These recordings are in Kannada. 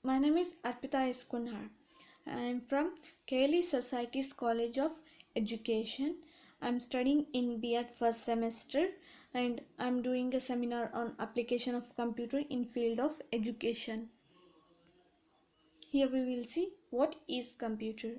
My name is Arpita S. Kunhar. I am from Kaili Society's College of Education. I am studying in B.Ed first semester and I am doing a seminar on application of computer in field of education. Here we will see what is computer.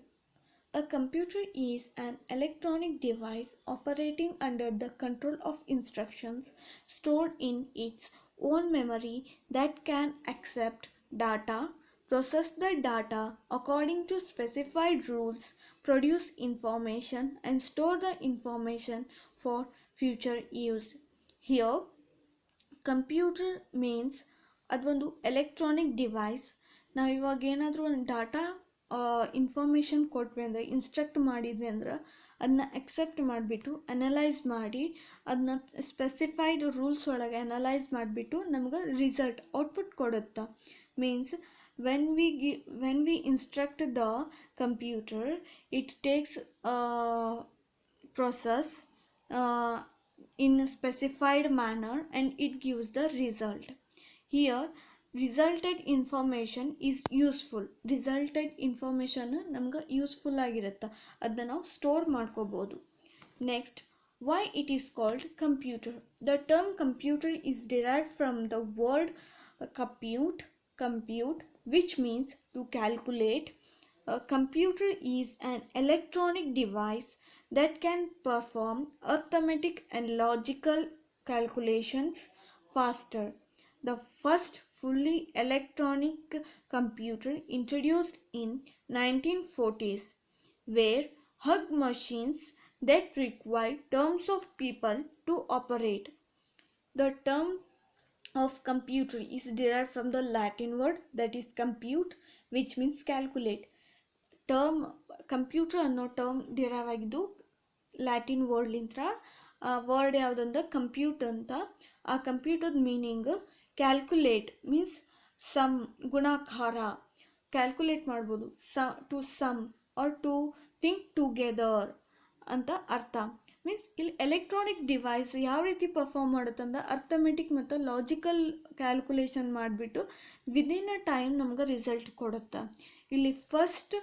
A computer is an electronic device operating under the control of instructions stored in its own memory that can accept data, process the data according to specified rules, produce information, and store the information for future use. Here, computer means ಅದೊಂದು ಎಲೆಕ್ಟ್ರಾನಿಕ್ ಡಿವೈಸ್. ನಾವು ಇವಾಗ ಏನಾದರೂ ಒಂದು ಡಾಟಾ ಇನ್ಫಾರ್ಮೇಷನ್ ಕೊಟ್ವಿ ಅಂದರೆ ಇನ್ಸ್ಟ್ರಕ್ಟ್ ಮಾಡಿದ್ವಿ ಅಂದ್ರೆ ಅದನ್ನ ಅಕ್ಸೆಪ್ಟ್ ಮಾಡಿಬಿಟ್ಟು ಅನಲೈಸ್ ಮಾಡಿ ಅದನ್ನ ಸ್ಪೆಸಿಫೈಡ್ ರೂಲ್ಸ್ ಒಳಗೆ ಅನಲೈಸ್ ಮಾಡಿಬಿಟ್ಟು ನಮ್ಗೆ ರಿಸಲ್ಟ್ ಔಟ್ಪುಟ್ ಕೊಡುತ್ತೆ. Means when we instruct the computer, it takes process in a specified manner and it gives the result. Here resulted information is useful. resulted information ನಮ್ಗೆ ಯೂಸ್ಫುಲ್ ಆಗಿರುತ್ತೆ, ಅದನ್ನ ನಾವು ಸ್ಟೋರ್ ಮಾಡ್ಕೋಬಹುದು. Next, why it is called computer. The term computer is derived from the word compute, which means to calculate. A computer is an electronic device that can perform arithmetic and logical calculations faster. The first fully electronic computer introduced in 1940s were hug machines that required terms of people to operate. The term of computer is derived from the Latin word that is compute, which means calculate. Term computer ಅನ್ನೋ ಟರ್ಮ್ ಡಿರೈವ್ ಆಗಿದ್ದು ಲ್ಯಾಟಿನ್ ವರ್ಡ್ಲಿಂತ್ರ. ವರ್ಡ್ ಯಾವುದಂದ್ರೆ ಕಂಪ್ಯೂಟ್ ಅಂತ. ಆ ಕಂಪ್ಯೂಟರ್ದ ಮೀನಿಂಗ್ ಕ್ಯಾಲ್ಕುಲೇಟ್ ಮೀನ್ಸ್ ಸಮ್, ಗುಣಾಕಾರ, ಕ್ಯಾಲ್ಕುಲೇಟ್ ಮಾಡ್ಬೋದು. To sum or to think together ಅಂತ ಅರ್ಥ. ಮೀನ್ಸ್ ಇಲ್ಲಿ ಎಲೆಕ್ಟ್ರಾನಿಕ್ ಡಿವೈಸ್ ಯಾವ ರೀತಿ ಪರ್ಫಾರ್ಮ್ ಮಾಡುತ್ತಂದ್ರೆ ಅರ್ಥಮೆಟಿಕ್ ಮತ್ತು ಲಾಜಿಕಲ್ ಕ್ಯಾಲ್ಕುಲೇಷನ್ ಮಾಡಿಬಿಟ್ಟು ವಿದಿನ್ ಅ ಟೈಮ್ ನಮ್ಗೆ ರಿಸಲ್ಟ್ ಕೊಡುತ್ತೆ. ಇಲ್ಲಿ ಫಸ್ಟ್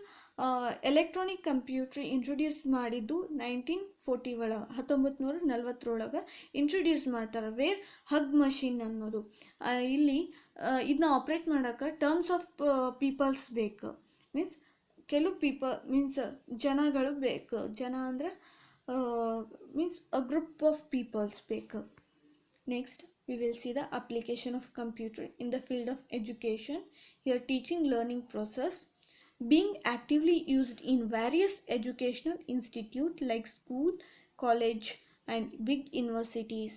ಎಲೆಕ್ಟ್ರಾನಿಕ್ ಕಂಪ್ಯೂಟರ್ ಇಂಟ್ರೊಡ್ಯೂಸ್ ಮಾಡಿದ್ದು 1940 ಒಳಗೆ, 1940 ಇಂಟ್ರೊಡ್ಯೂಸ್ ಮಾಡ್ತಾರೆ. ವೇರ್ ಹಗ್ ಮಷಿನ್ ಅನ್ನೋದು. ಇಲ್ಲಿ ಇದನ್ನ ಆಪ್ರೇಟ್ ಮಾಡೋಕ್ಕೆ ಟರ್ಮ್ಸ್ ಆಫ್ ಪೀಪಲ್ಸ್ ಬೇಕು. ಮೀನ್ಸ್ ಕೆಲವು ಮೀನ್ಸ್ ಜನಗಳು ಬೇಕು. ಜನ ಅಂದರೆ means a group of peoples ಬೇಕು. Next, we will see the application of computer in the field of education. Here, teaching learning process being actively used in various educational institutes like school, college, and big universities.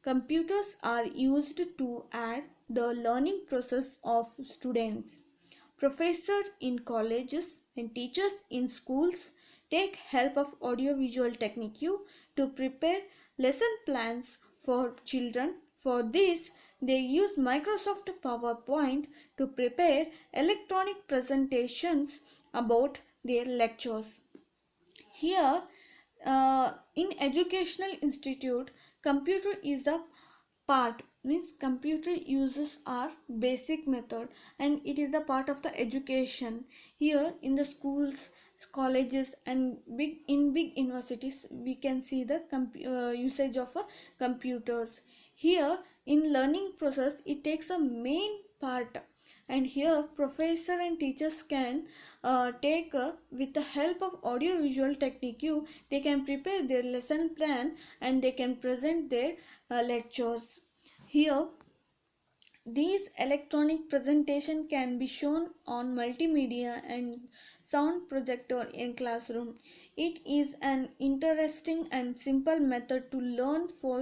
Computers are used to aid the learning process of students. Professors in colleges and teachers in schools take help of audiovisual technique to prepare lesson plans for children. For this, they use Microsoft PowerPoint to prepare electronic presentations about their lectures. Here, in educational institute, computer is the part, means computer uses our basic method and it is the part of the education. Here in the schools, colleges and big universities we can see the usage of computers. Here in learning process it takes a main part, and here professor and teachers can take with the help of audio visual technique they can prepare their lesson plan and they can present their lectures. Here these electronic presentation can be shown on multimedia and sound projector in classroom. It is an interesting and simple method to learn for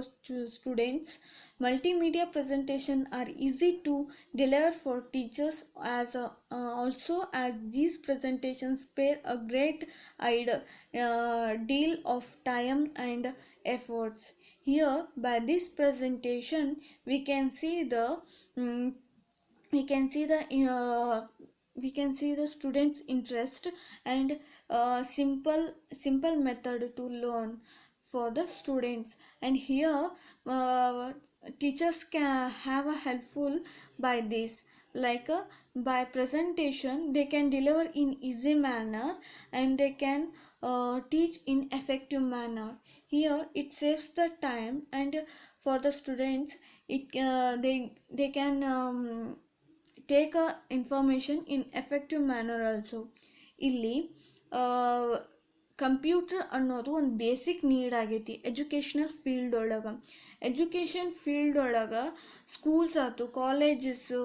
students. Multimedia presentation are easy to deliver for teachers also as these presentations spare a great deal of time and efforts. Here by this presentation we can see the students interest and simple method to learn for the students. And here teachers can have a helpful by this. like by presentation they can deliver in easy manner, and they can teach in effective manner. Here it saves the time, and for the students it they can take information in effective manner also. ಇಲ್ಲಿ ಕಂಪ್ಯೂಟರ್ ಅನ್ನೋದು ಒಂದು ಬೇಸಿಕ್ ನೀಡ್ ಆಗೈತಿ ಎಜುಕೇಷ್ನಲ್ ಫೀಲ್ಡ್ ಒಳಗೆ. ಎಜುಕೇಷನ್ ಫೀಲ್ಡ್ ಒಳಗೆ ಸ್ಕೂಲ್ಸ್ ಆಯ್ತು, ಕಾಲೇಜಸ್ಸು,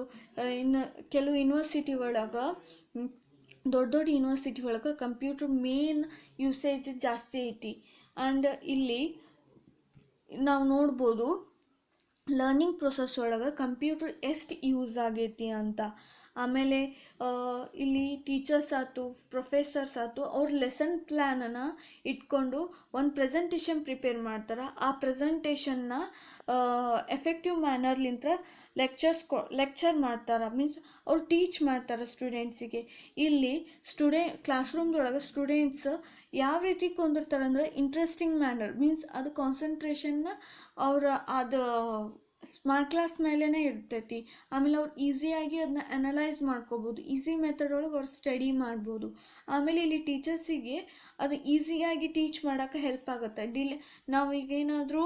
ಇನ್ನು ಕೆಲವು ಯೂನಿವರ್ಸಿಟಿ ಒಳಗೆ, ದೊಡ್ಡ ದೊಡ್ಡ ಯೂನಿವರ್ಸಿಟಿ ಒಳಗೆ ಕಂಪ್ಯೂಟರ್ ಮೇನ್ ಯೂಸೇಜ್ ಜಾಸ್ತಿ ಐತಿ. ಆ್ಯಂಡ್ ಇಲ್ಲಿ ನಾವು ನೋಡ್ಬೋದು ಲರ್ನಿಂಗ್ ಪ್ರೊಸೆಸ್ ಒಳಗೆ ಕಂಪ್ಯೂಟರ್ ಎಷ್ಟು ಯೂಸ್ ಆಗೈತಿ ಅಂತ. ಆಮೇಲೆ ಇಲ್ಲಿ ಟೀಚರ್ಸ್ ಆಯ್ತು, ಪ್ರೊಫೆಸರ್ಸ್ ಆಯ್ತು, ಅವ್ರ ಲೆಸನ್ ಪ್ಲ್ಯಾನನ್ನು ಇಟ್ಕೊಂಡು ಒಂದು ಪ್ರೆಸೆಂಟೇಷನ್ ಪ್ರಿಪೇರ್ ಮಾಡ್ತಾರೆ. ಆ ಪ್ರೆಸೆಂಟೇಷನ್ನ ಎಫೆಕ್ಟಿವ್ ಮ್ಯಾನರ್ಲಿಂತ ಲೆಕ್ಚರ್ ಮಾಡ್ತಾರೆ, ಮೀನ್ಸ್ ಅವ್ರು ಟೀಚ್ ಮಾಡ್ತಾರೆ ಸ್ಟೂಡೆಂಟ್ಸಿಗೆ. ಇಲ್ಲಿ ಕ್ಲಾಸ್ ರೂಮ್ದೊಳಗೆ ಸ್ಟೂಡೆಂಟ್ಸ್ ಯಾವ ರೀತಿ ಕುಂದಿರ್ತಾರೆ ಅಂದ್ರೆ ಇಂಟ್ರೆಸ್ಟಿಂಗ್ ಮ್ಯಾನರ್, ಮೀನ್ಸ್ ಅದು ಕಾನ್ಸಂಟ್ರೇಷನ್ನ ಅವ್ರ ಅದು ಸ್ಮಾರ್ಟ್ ಕ್ಲಾಸ್ ಮೇಲೇ ಇರ್ತೈತಿ. ಆಮೇಲೆ ಅವ್ರು ಈಸಿಯಾಗಿ ಅದನ್ನ ಅನಲೈಸ್ ಮಾಡ್ಕೋಬೋದು, ಈಸಿ ಮೆಥಡ್ ಒಳಗೆ ಅವ್ರು ಸ್ಟಡಿ ಮಾಡ್ಬೋದು. ಆಮೇಲೆ ಇಲ್ಲಿ ಟೀಚರ್ಸಿಗೆ ಅದು ಈಸಿಯಾಗಿ ಟೀಚ್ ಮಾಡೋಕ್ಕೆ ಹೆಲ್ಪ್ ಆಗುತ್ತೆ. ನಾವೀಗೇನಾದರೂ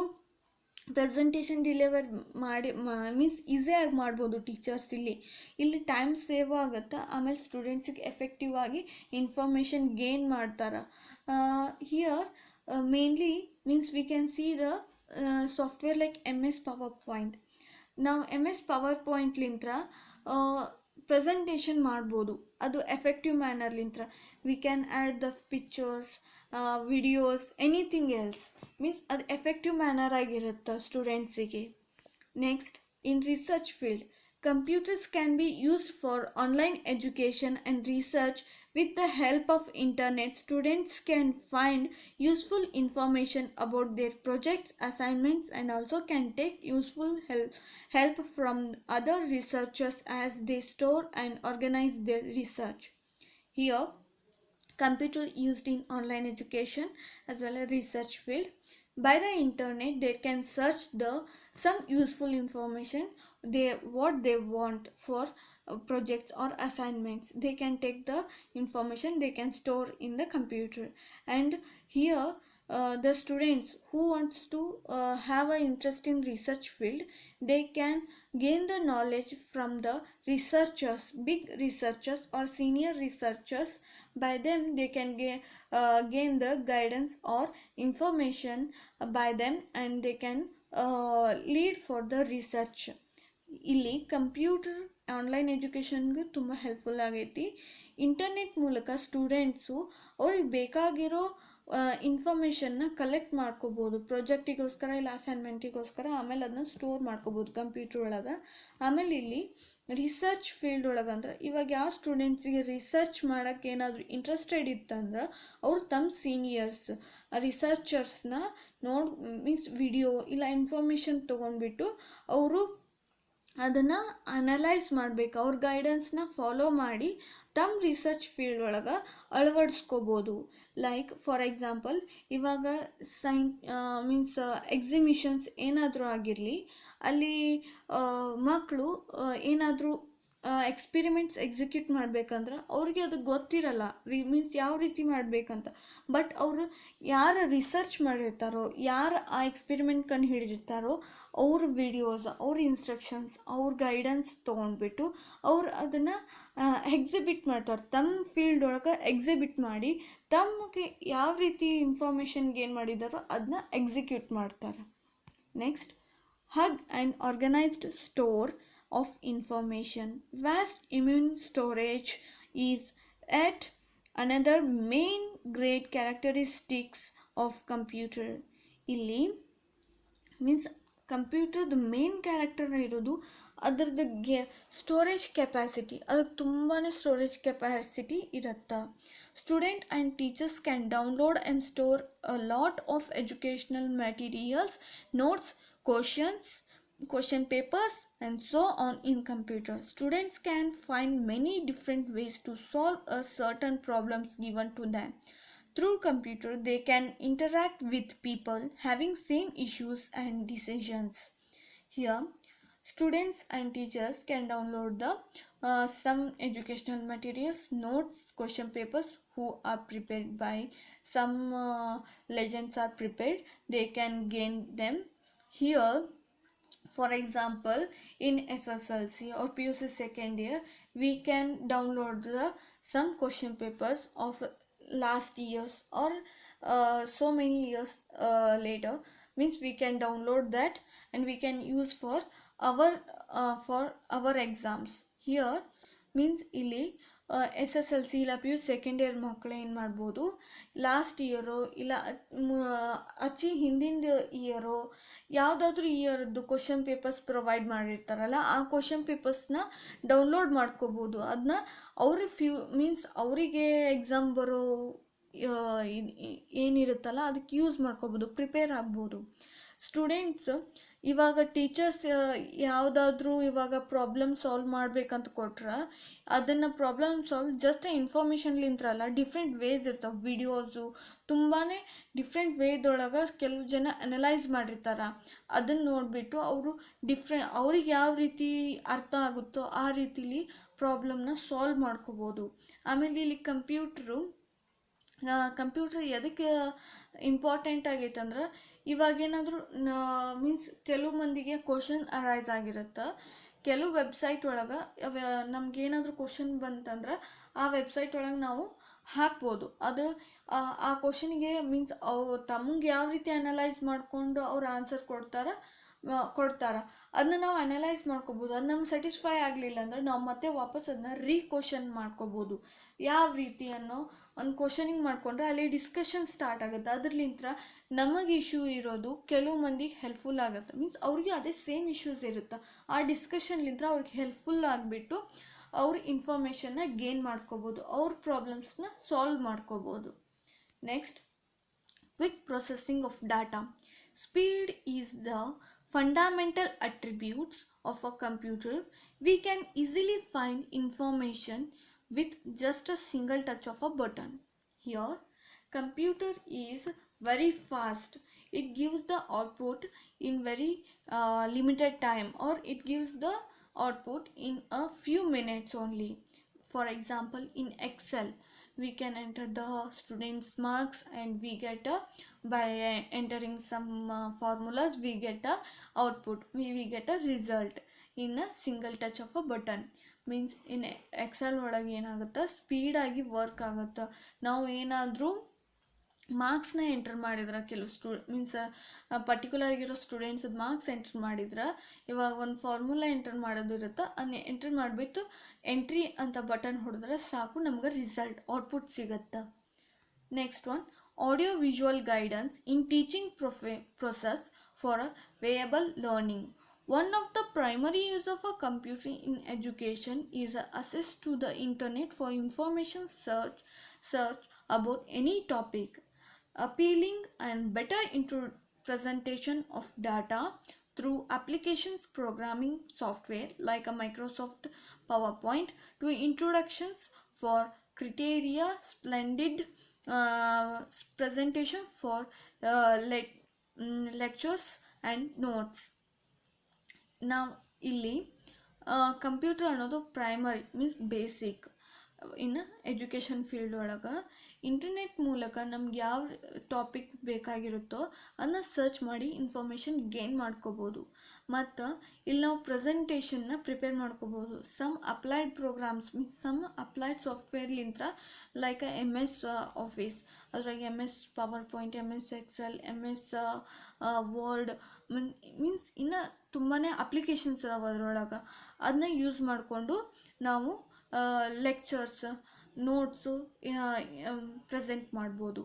ಪ್ರೆಸೆಂಟೇಷನ್ ಡಿಲಿವರ್ ಮಾಡಿ ಮೀನ್ಸ್ ಈಸಿಯಾಗಿ ಮಾಡ್ಬೋದು ಟೀಚರ್ಸ್. ಇಲ್ಲಿ ಟೈಮ್ ಸೇವ್ ಆಗುತ್ತೆ. ಆಮೇಲೆ ಸ್ಟೂಡೆಂಟ್ಸಿಗೆ ಎಫೆಕ್ಟಿವ್ ಆಗಿ ಇನ್ಫಾರ್ಮೇಷನ್ ಗೇನ್ ಮಾಡ್ತಾರೆ. Here mainly means we can see the software like MS PowerPoint. ನಾವು MS PowerPointಲಿಂತ್ರ ಪ್ರೆಸೆಂಟೇಷನ್ ಮಾಡ್ಬೋದು, ಅದು ಎಫೆಕ್ಟಿವ್ ಮ್ಯಾನರ್ಲಿಂತ್ರ. We can add the pictures, videos, anything else, means ಅದು ಎಫೆಕ್ಟಿವ್ ಮ್ಯಾನರ್ ಆಗಿರುತ್ತೆ ಸ್ಟೂಡೆಂಟ್ಸಿಗೆ. Next, in research field, computers can be used for online education and research. With the help of internet, students can find useful information about their projects, assignments, and also can take useful help from other researchers as they store and organize their research. Here, computer used in online education as well as research field. By the internet they can search some useful information what they want for projects or assignments. They can take the information, they can store in the computer. And here the students who wants to have an interest in research field, they can gain the knowledge from the researchers, big researchers or senior researchers. By them they can gain the guidance or information by them, and they can lead for the research. ಇಲ್ಲಿ ಕಂಪ್ಯೂಟರ್ ಆನ್ಲೈನ್ ಎಜುಕೇಷನ್ಗೆ ತುಂಬ ಹೆಲ್ಪ್ಫುಲ್ ಆಗೈತಿ. ಇಂಟರ್ನೆಟ್ ಮೂಲಕ ಸ್ಟೂಡೆಂಟ್ಸು ಅವ್ರಿಗೆ ಬೇಕಾಗಿರೋ ಇನ್ಫಾರ್ಮೇಷನ್ನ ಕಲೆಕ್ಟ್ ಮಾಡ್ಕೋಬೋದು, ಪ್ರಾಜೆಕ್ಟಿಗೋಸ್ಕರ ಇಲ್ಲ ಅಸೈನ್ಮೆಂಟಿಗೋಸ್ಕರ. ಆಮೇಲೆ ಅದನ್ನ ಸ್ಟೋರ್ ಮಾಡ್ಕೋಬೋದು ಕಂಪ್ಯೂಟರ್ ಒಳಗೆ. ಆಮೇಲೆ ಇಲ್ಲಿ ರಿಸರ್ಚ್ ಫೀಲ್ಡ್ ಒಳಗಂದ್ರೆ ಇವಾಗ ಯಾವ ಸ್ಟೂಡೆಂಟ್ಸಿಗೆ ರಿಸರ್ಚ್ ಮಾಡೋಕ್ಕೆ ಏನಾದರೂ ಇಂಟ್ರೆಸ್ಟೆಡ್ ಇತ್ತಂದ್ರೆ ಅವ್ರು ತಮ್ಮ ಸೀನಿಯರ್ಸ್ ರಿಸರ್ಚರ್ಸ್ನ ಮೀನ್ಸ್ ವಿಡಿಯೋ ಇಲ್ಲ ಇನ್ಫಾರ್ಮೇಷನ್ ತೊಗೊಂಡ್ಬಿಟ್ಟು ಅವರು ಅದನ್ನು ಅನಲೈಸ್ ಮಾಡಬೇಕು, ಅವ್ರ ಗೈಡೆನ್ಸ್ನ ಫಾಲೋ ಮಾಡಿ ತಮ್ಮ ರಿಸರ್ಚ್ ಫೀಲ್ಡ್ ಒಳಗೆ ಅಳವಡಿಸ್ಕೋಬೋದು. ಲೈಕ್ ಫಾರ್ ಎಕ್ಸಾಂಪಲ್, ಇವಾಗ ಮೀನ್ಸ್ ಎಕ್ಸಿಬಿಷನ್ಸ್ ಏನಾದರೂ ಆಗಿರಲಿ, ಅಲ್ಲಿ ಮಕ್ಕಳು ಏನಾದರೂ ಎಕ್ಸ್ಪಿರಿಮೆಂಟ್ಸ್ ಎಕ್ಸಿಕ್ಯೂಟ್ ಮಾಡಬೇಕಂದ್ರೆ ಅವ್ರಿಗೆ ಅದು ಗೊತ್ತಿರಲ್ಲ, ಮೀನ್ಸ್ ಯಾವ ರೀತಿ ಮಾಡಬೇಕಂತ. ಬಟ್ ಅವರು ಯಾರು ರಿಸರ್ಚ್ ಮಾಡಿರ್ತಾರೋ, ಯಾರು ಆ ಎಕ್ಸ್ಪಿರಿಮೆಂಟ್ ಕಂಡು ಹಿಡಿದಿರ್ತಾರೋ, ಅವ್ರ ವಿಡಿಯೋಸ್, ಅವ್ರ ಇನ್ಸ್ಟ್ರಕ್ಷನ್ಸ್, ಅವ್ರ ಗೈಡೆನ್ಸ್ ತೊಗೊಂಡ್ಬಿಟ್ಟು ಅವ್ರು ಅದನ್ನು ಎಕ್ಸಿಬಿಟ್ ಮಾಡ್ತಾರೆ. ತಮ್ಮ ಫೀಲ್ಡ್ ಒಳಗೆ ಎಕ್ಸಿಬಿಟ್ ಮಾಡಿ ತಮಗೆ ಯಾವ ರೀತಿ ಇನ್ಫಾರ್ಮೇಷನ್ ಗೇನ್ ಮಾಡಿದಾರೋ ಅದನ್ನ ಎಕ್ಸಿಕ್ಯೂಟ್ ಮಾಡ್ತಾರೆ. Next, hug and organized store of information. Vast immune storage is at another main great characteristics of computer. ಇಲ್ಲಿ ಮೀನ್ಸ್ ಕಂಪ್ಯೂಟರ್ದು ಮೇನ್ ಕ್ಯಾರೆಕ್ಟರ್ ಇರೋದು ಅದರದ್ದು ಸ್ಟೋರೇಜ್ ಕೆಪಾಸಿಟಿ. ಅದಕ್ಕೆ ತುಂಬಾ ಸ್ಟೋರೇಜ್ ಕೆಪಾಸಿಟಿ ಇರುತ್ತೆ. Student and teachers can download and store a lot of educational materials, notes, question papers, and so on in computer. Students can find many different ways to solve a certain problems given to them. Through computer they can interact with people having same issues and decisions. Here Students and teachers can download the some educational materials, notes, question papers who are prepared by some legends are prepared. They can gain them here. For example, in SSLC or PUC second year, we can download the some question papers of last years or so many years later. Means we can download that and we can use our for our exams. Here means ಇಲ್ಲಿ ಎಸ್ ಎಸ್ ಎಲ್ ಸಿ ಇಲ್ಲ ಪಿ ಯು ಸೆಕೆಂಡ್ ಇಯರ್ ಮಕ್ಕಳು ಏನು ಮಾಡ್ಬೋದು, ಲಾಸ್ಟ್ ಇಯರೋ ಇಲ್ಲ ಅಚ್ಚಿ ಹಿಂದಿನ ಇಯರೋ ಯಾವುದಾದ್ರೂ ಇಯರ್ದು ಕ್ವಶನ್ ಪೇಪರ್ಸ್ ಪ್ರೊವೈಡ್ ಮಾಡಿರ್ತಾರಲ್ಲ, ಆ ಕ್ವಶನ್ ಪೇಪರ್ಸ್ನ ಡೌನ್ಲೋಡ್ ಮಾಡ್ಕೋಬೋದು. ಅದನ್ನ ಅವ್ರಿಗೆ ಮೀನ್ಸ್ ಅವರಿಗೆ ಎಕ್ಸಾಮ್ ಬರೋ ಏನಿರುತ್ತಲ್ಲ ಅದಕ್ಕೆ ಯೂಸ್ ಮಾಡ್ಕೋಬೋದು, ಪ್ರಿಪೇರ್ ಆಗ್ಬೋದು. ಸ್ಟೂಡೆಂಟ್ಸ್ ಇವಾಗ ಟೀಚರ್ಸ್ ಯಾವುದಾದ್ರೂ ಇವಾಗ ಪ್ರಾಬ್ಲಮ್ ಸಾಲ್ವ್ ಮಾಡ್ಬೇಕಂತ ಕೊಟ್ರೆ ಅದನ್ನು ಪ್ರಾಬ್ಲಮ್ ಸಾಲ್ವ್ ಜಸ್ಟ್ ಇನ್ಫಾರ್ಮೇಷನ್ಲಿಂತ್ರಲ್ಲ, ಡಿಫ್ರೆಂಟ್ ವೇಸ್ ಇರ್ತಾವೆ. ವಿಡಿಯೋಸು ತುಂಬಾ ಡಿಫ್ರೆಂಟ್ ವೇದೊಳಗೆ ಕೆಲವು ಜನ ಅನಲೈಸ್ ಮಾಡಿರ್ತಾರೆ. ಅದನ್ನು ನೋಡಿಬಿಟ್ಟು ಅವರು ಅವ್ರಿಗೆ ಯಾವ ರೀತಿ ಅರ್ಥ ಆಗುತ್ತೋ ಆ ರೀತಿಲಿ ಪ್ರಾಬ್ಲಮ್ನ ಸಾಲ್ವ್ ಮಾಡ್ಕೋಬೋದು. ಆಮೇಲೆ ಇಲ್ಲಿ ಕಂಪ್ಯೂಟರ್ ಎದಕ್ಕೆ ಇಂಪಾರ್ಟೆಂಟ್ ಆಗೈತೆ ಅಂದ್ರೆ, ಇವಾಗೇನಾದರೂ ಮೀನ್ಸ್ ಕೆಲವು ಮಂದಿಗೆ ಕ್ವಶನ್ ಅರೈಸ್ ಆಗಿರುತ್ತೆ. ಕೆಲವು ವೆಬ್ಸೈಟ್ ಒಳಗೆ ನಮಗೇನಾದರೂ ಕ್ವಶನ್ ಬಂತಂದ್ರೆ ಆ ವೆಬ್ಸೈಟ್ ಒಳಗೆ ನಾವು ಹಾಕ್ಬೋದು. ಅದು ಆ ಕ್ವಶನಿಗೆ ಮೀನ್ಸ್ ತಮಗೆ ಯಾವ ರೀತಿ ಅನಲೈಸ್ ಮಾಡಿಕೊಂಡು ಅವ್ರು ಆನ್ಸರ್ ಕೊಡ್ತಾರೆ ಅದನ್ನ ನಾವು ಅನಲೈಸ್ ಮಾಡ್ಕೋಬೋದು. ಅದು ನಮ್ಗೆ ಸ್ಯಾಟಿಸ್ಫೈ ಆಗಲಿಲ್ಲ ಅಂದ್ರೆ ನಾವು ಮತ್ತೆ ವಾಪಸ್ ಅದನ್ನ ಕ್ವಶನ್ ಮಾಡ್ಕೋಬೋದು. ಯಾವ ರೀತಿ ಅನ್ನೋ ಒಂದು ಕ್ವಶನಿಂಗ್ ಮಾಡಿಕೊಂಡ್ರೆ ಅಲ್ಲಿ ಡಿಸ್ಕಷನ್ ಸ್ಟಾರ್ಟ್ ಆಗುತ್ತೆ. ಅದ್ರಲಿಂತ್ರ ನಮಗೆ ಇಶ್ಯೂ ಇರೋದು ಕೆಲವು ಮಂದಿಗೆ ಹೆಲ್ಪ್ಫುಲ್ ಆಗುತ್ತೆ. ಮೀನ್ಸ್ ಅವ್ರಿಗೆ ಅದೇ ಸೇಮ್ ಇಶ್ಯೂಸ್ ಇರುತ್ತೆ. ಆ ಡಿಸ್ಕಷನ್ಲಿಂತ್ರ ಅವ್ರಿಗೆ ಹೆಲ್ಪ್ಫುಲ್ ಆಗಿಬಿಟ್ಟು ಅವ್ರ ಇನ್ಫಾರ್ಮೇಷನ್ನ ಗೇನ್ ಮಾಡ್ಕೋಬೋದು, ಅವ್ರ ಪ್ರಾಬ್ಲಮ್ಸ್ನ ಸಾಲ್ವ್ ಮಾಡ್ಕೋಬೋದು. Next, quick processing of data. Speed is the fundamental attributes of a computer. We can easily find information with just a single touch of a button. Here, computer is very fast. It gives the output in very limited time, or it gives the output in a few minutes only. For example, in Excel, we can enter the students marks and we get by entering some formulas we get a output, we get a result in a single touch of a button. Means in Excel ಒಳಗೆ ಏನಾಗುತ್ತೆ, ಸ್ಪೀಡಾಗಿ ವರ್ಕ್ ಆಗುತ್ತೆ. ನಾವು ಏನಾದರೂ ಮಾರ್ಕ್ಸ್ನ ಎಂಟರ್ ಮಾಡಿದ್ರೆ ಕೆಲವು ಮೀನ್ಸ್ ಪರ್ಟಿಕ್ಯುಲರ್ ಆಗಿರೋ ಸ್ಟೂಡೆಂಟ್ಸದ ಮಾರ್ಕ್ಸ್ ಎಂಟರ್ ಮಾಡಿದ್ರೆ, ಇವಾಗ ಒಂದು ಫಾರ್ಮುಲಾ ಎಂಟರ್ ಮಾಡೋದು ಇರುತ್ತೆ, ಅದನ್ನ ಎಂಟರ್ ಮಾಡಿಬಿಟ್ಟು ಎಂಟ್ರಿ ಅಂತ ಬಟನ್ ಹೊಡೆದ್ರೆ ಸಾಕು, ನಮ್ಗೆ ರಿಸಲ್ಟ್ ಔಟ್ಪುಟ್ ಸಿಗುತ್ತೆ. Next one, audio visual guidance in teaching process for a variable learning. One of the primary use of a computer in education is access to the internet for information search about any topic. Appealing and better presentation of data through applications programming software like a Microsoft PowerPoint to introductions for criteria, splendid presentation for lectures and notes. ನಾವು ಇಲ್ಲಿ ಕಂಪ್ಯೂಟರ್ ಅನ್ನೋದು ಪ್ರೈಮರಿ ಮೀನ್ಸ್ ಬೇಸಿಕ್ ಇನ್ನು ಎಜುಕೇಷನ್ ಫೀಲ್ಡ್ ಒಳಗೆ. ಇಂಟರ್ನೆಟ್ ಮೂಲಕ ನಮ್ಗೆ ಯಾವ ಟಾಪಿಕ್ ಬೇಕಾಗಿರುತ್ತೋ ಅದನ್ನ ಸರ್ಚ್ ಮಾಡಿ ಇನ್ಫಾರ್ಮೇಷನ್ ಗೇನ್ ಮಾಡ್ಕೋಬೋದು. ಮತ್ತು ಇಲ್ಲಿ ನಾವು ಪ್ರೆಸೆಂಟೇಷನ್ನ ಪ್ರಿಪೇರ್ ಮಾಡ್ಕೋಬೋದು. Some applied programs means some applied ಸಾಫ್ಟ್ವೇರ್ಲಿಂತ್ರ ಲೈಕ್ MS ಆಫೀಸ್, ಅದ್ರಾಗ MS PowerPoint, MS Excel, MS Word means ಇನ್ನು ತುಂಬಾ ಅಪ್ಲಿಕೇಶನ್ಸ್ ಅದಾವೆ ಅದರೊಳಗೆ. ಅದನ್ನ ಯೂಸ್ ಮಾಡಿಕೊಂಡು ನಾವು ಲೆಕ್ಚರ್ಸ್, ನೋಟ್ಸು ಪ್ರೆಸೆಂಟ್ ಮಾಡ್ಬೋದು.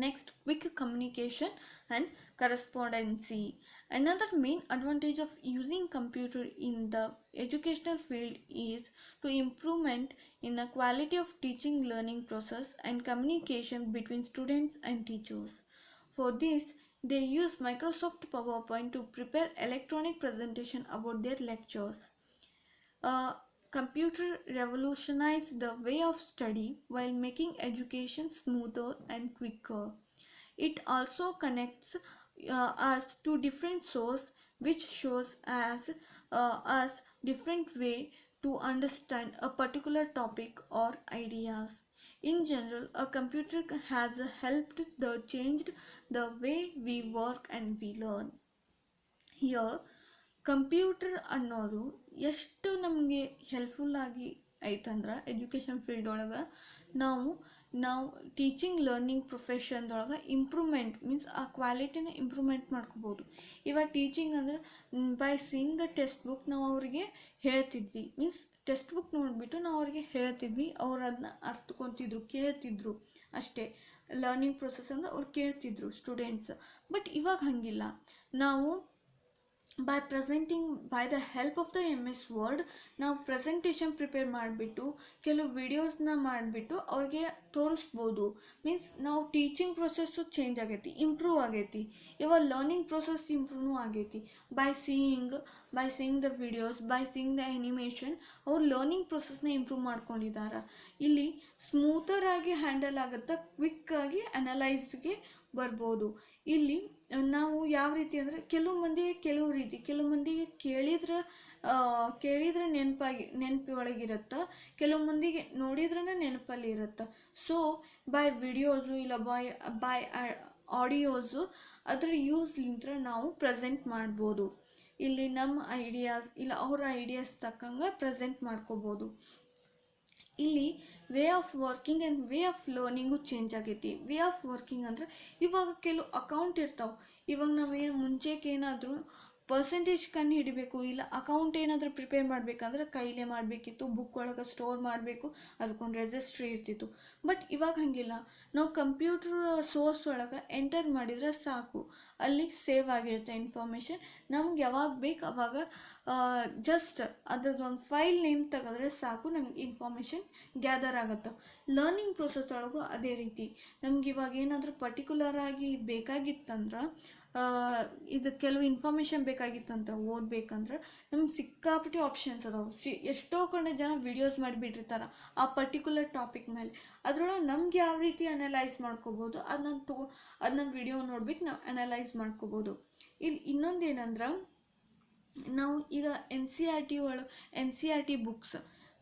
Next, quick communication and correspondency. Another main advantage of using computer in the educational field is to improvement in the quality of teaching learning process and communication between students and teachers. For this, they use Microsoft PowerPoint to prepare electronic presentation about their lectures. Computer revolutionized the way of study while making education smoother and quicker. It also connects us to different sources which shows us different way to understand a particular topic or ideas. In general, a computer has helped the changed the way we work and we learn. Here computer ಅನ್ನೋದು ಎಷ್ಟು ನಮಗೆ ಹೆಲ್ಪ್ಫುಲ್ ಆಗಿ ಐತಂದ್ರೆ ಎಜುಕೇಷನ್ ಫೀಲ್ಡ್ ಒಳಗೆ ನಾವು ನಾವು ಟೀಚಿಂಗ್ ಲರ್ನಿಂಗ್ ಪ್ರೊಫೆಷನ್ದೊಳಗೆ ಇಂಪ್ರೂವ್ಮೆಂಟ್ ಮೀನ್ಸ್ ಆ ಕ್ವಾಲಿಟಿನ ಇಂಪ್ರೂವ್ಮೆಂಟ್ ಮಾಡ್ಕೋಬೋದು. ಇವಾಗ ಟೀಚಿಂಗ್ ಅಂದ್ರೆ by seeing the text book ನಾವು ಅವರಿಗೆ ಹೇಳ್ತಿದ್ವಿ, ಮೀನ್ಸ್ ಟೆಕ್ಸ್ಟ್ ಬುಕ್ ನೋಡಿಬಿಟ್ಟು ನಾವು ಅವ್ರಿಗೆ ಹೇಳ್ತಿದ್ವಿ, ಅವ್ರು ಅದನ್ನ ಅರ್ಥಕೊಂತಿದ್ರು, ಕೇಳ್ತಿದ್ರು ಅಷ್ಟೇ. ಲರ್ನಿಂಗ್ ಪ್ರೊಸೆಸ್ ಅಂದ್ರೆ ಅವ್ರು ಕೇಳ್ತಿದ್ರು ಸ್ಟೂಡೆಂಟ್ಸ್. ಬಟ್ ಇವಾಗ ಹಾಗಿಲ್ಲ, ನಾವು by the help of the MS word ನಾವು ಪ್ರೆಸೆಂಟೇಷನ್ ಪ್ರಿಪೇರ್ ಮಾಡಿಬಿಟ್ಟು ಕೆಲವು ವಿಡಿಯೋಸ್ನ ಮಾಡಿಬಿಟ್ಟು ಅವ್ರಿಗೆ ತೋರಿಸ್ಬೋದು. ಮೀನ್ಸ್ ನಾವು ಟೀಚಿಂಗ್ ಪ್ರೊಸೆಸ್ಸು ಚೇಂಜ್ ಆಗೈತಿ, ಇಂಪ್ರೂವ್ ಆಗೈತಿ. ಇವಾಗ ಲರ್ನಿಂಗ್ ಪ್ರೊಸೆಸ್ ಇಂಪ್ರೂವ್ ಆಗೈತಿ by seeing the videos, by seeing the animation. ಅವ್ರು ಲರ್ನಿಂಗ್ ಪ್ರೊಸೆಸ್ನ ಇಂಪ್ರೂವ್ ಮಾಡ್ಕೊಂಡಿದ್ದಾರೆ. ಇಲ್ಲಿ ಸ್ಮೂತರ್ ಆಗಿ ಹ್ಯಾಂಡಲ್ ಆಗುತ್ತೆ, ಕ್ವಿಕ್ಕಾಗಿ ಅನಲೈಸ್ಗೆ ಬರ್ಬೋದು. ಇಲ್ಲಿ ನಾವು ಯಾವ ರೀತಿ ಅಂದರೆ ಕೆಲವು ಮಂದಿಗೆ ಕೆಲವು ರೀತಿ, ಕೆಲವು ಮಂದಿಗೆ ಕೇಳಿದ್ರೆ ನೆನಪಿ ಒಳಗಿರುತ್ತೆ, ಕೆಲವು ಮಂದಿಗೆ ನೋಡಿದ್ರೇ ನೆನಪಲ್ಲಿ ಇರುತ್ತೆ. ಸೊ ಬೈ ವಿಡಿಯೋಸು ಇಲ್ಲ ಬೈ ಆಡಿಯೋಸು ಅದರ ಯೂಸ್ಲಿಂತ್ರ ನಾವು ಪ್ರೆಸೆಂಟ್ ಮಾಡ್ಬೋದು. ಇಲ್ಲಿ ನಮ್ಮ ಐಡಿಯಾಸ್ ಇಲ್ಲ ಅವ್ರ ಐಡಿಯಾಸ್ ತಕ್ಕಂಗೆ ಪ್ರೆಸೆಂಟ್ ಮಾಡ್ಕೋಬೋದು. ಇಲ್ಲಿ way of working and way of learning change ಆಗೈತಿ. ವೇ ಆಫ್ ವರ್ಕಿಂಗ್ ಅಂದರೆ ಇವಾಗ ಕೆಲವು ಅಕೌಂಟ್ ಇರ್ತಾವೆ. ಇವಾಗ ನಾವೇನು ಮುಂಚೆಗೆ ಏನಾದರೂ ಪರ್ಸೆಂಟೇಜ್ ಕಂಡು ಹಿಡಿಬೇಕು ಇಲ್ಲ ಅಕೌಂಟ್ ಏನಾದರೂ ಪ್ರಿಪೇರ್ ಮಾಡಬೇಕಂದ್ರೆ ಕೈಲೇ ಮಾಡಬೇಕಿತ್ತು, ಬುಕ್ ಒಳಗೆ ಸ್ಟೋರ್ ಮಾಡಬೇಕು, ಅದಕ್ಕೊಂದು ರೆಜಿಸ್ಟ್ರಿ ಇರ್ತಿತ್ತು. ಬಟ್ ಇವಾಗ ಹಾಗಿಲ್ಲ, ನಾವು ಕಂಪ್ಯೂಟರ್ ಸೋರ್ಸ್ ಒಳಗೆ ಎಂಟರ್ ಮಾಡಿದರೆ ಸಾಕು, ಅಲ್ಲಿ ಸೇವ್ ಆಗಿರುತ್ತೆ ಇನ್ಫಾರ್ಮೇಷನ್. ನಮ್ಗೆ ಯಾವಾಗ ಬೇಕು ಅವಾಗ ಜಸ್ಟ್ ಅದ್ರದ್ದೊಂದು ಫೈಲ್ ನೇಮ್ ತೆಗೆದ್ರೆ ಸಾಕು, ನಮ್ಗೆ ಇನ್ಫಾರ್ಮೇಷನ್ ಗ್ಯಾದರ್ ಆಗುತ್ತೆ. ಲರ್ನಿಂಗ್ ಪ್ರೊಸೆಸ್ ಒಳಗೂ ಅದೇ ರೀತಿ. ನಮ್ಗೆ ಇವಾಗ ಏನಾದರೂ ಪರ್ಟಿಕ್ಯುಲರ್ ಆಗಿ ಬೇಕಾಗಿತ್ತಂದ್ರೆ ಇದು ಕೆಲವು ಇನ್ಫಾರ್ಮೇಷನ್ ಬೇಕಾಗಿತ್ತಂತ ಓದಬೇಕಂದ್ರೆ ನಮ್ಗೆ ಸಿಕ್ಕಾಪಟ್ಟೆ ಆಪ್ಷನ್ಸ್ ಅದಾವೆ. ಎಷ್ಟೋ ಕಡೆ ಜನ ವಿಡಿಯೋಸ್ ಮಾಡಿಬಿಟ್ಟಿರ್ತಾರೆ ಆ ಪರ್ಟಿಕ್ಯುಲರ್ ಟಾಪಿಕ್ ಮೇಲೆ. ಅದರೊಳಗೆ ನಮ್ಗೆ ಯಾವ ರೀತಿ ಅನಲೈಸ್ ಮಾಡ್ಕೋಬೋದು ಅದನ್ನ ವಿಡಿಯೋ ನೋಡ್ಬಿಟ್ಟು ನಾವು ಅನಲೈಸ್ ಮಾಡ್ಕೋಬೋದು. ಇಲ್ಲಿ ಇನ್ನೊಂದೇನಂದ್ರೆ, ನಾವು ಈಗ N C R T books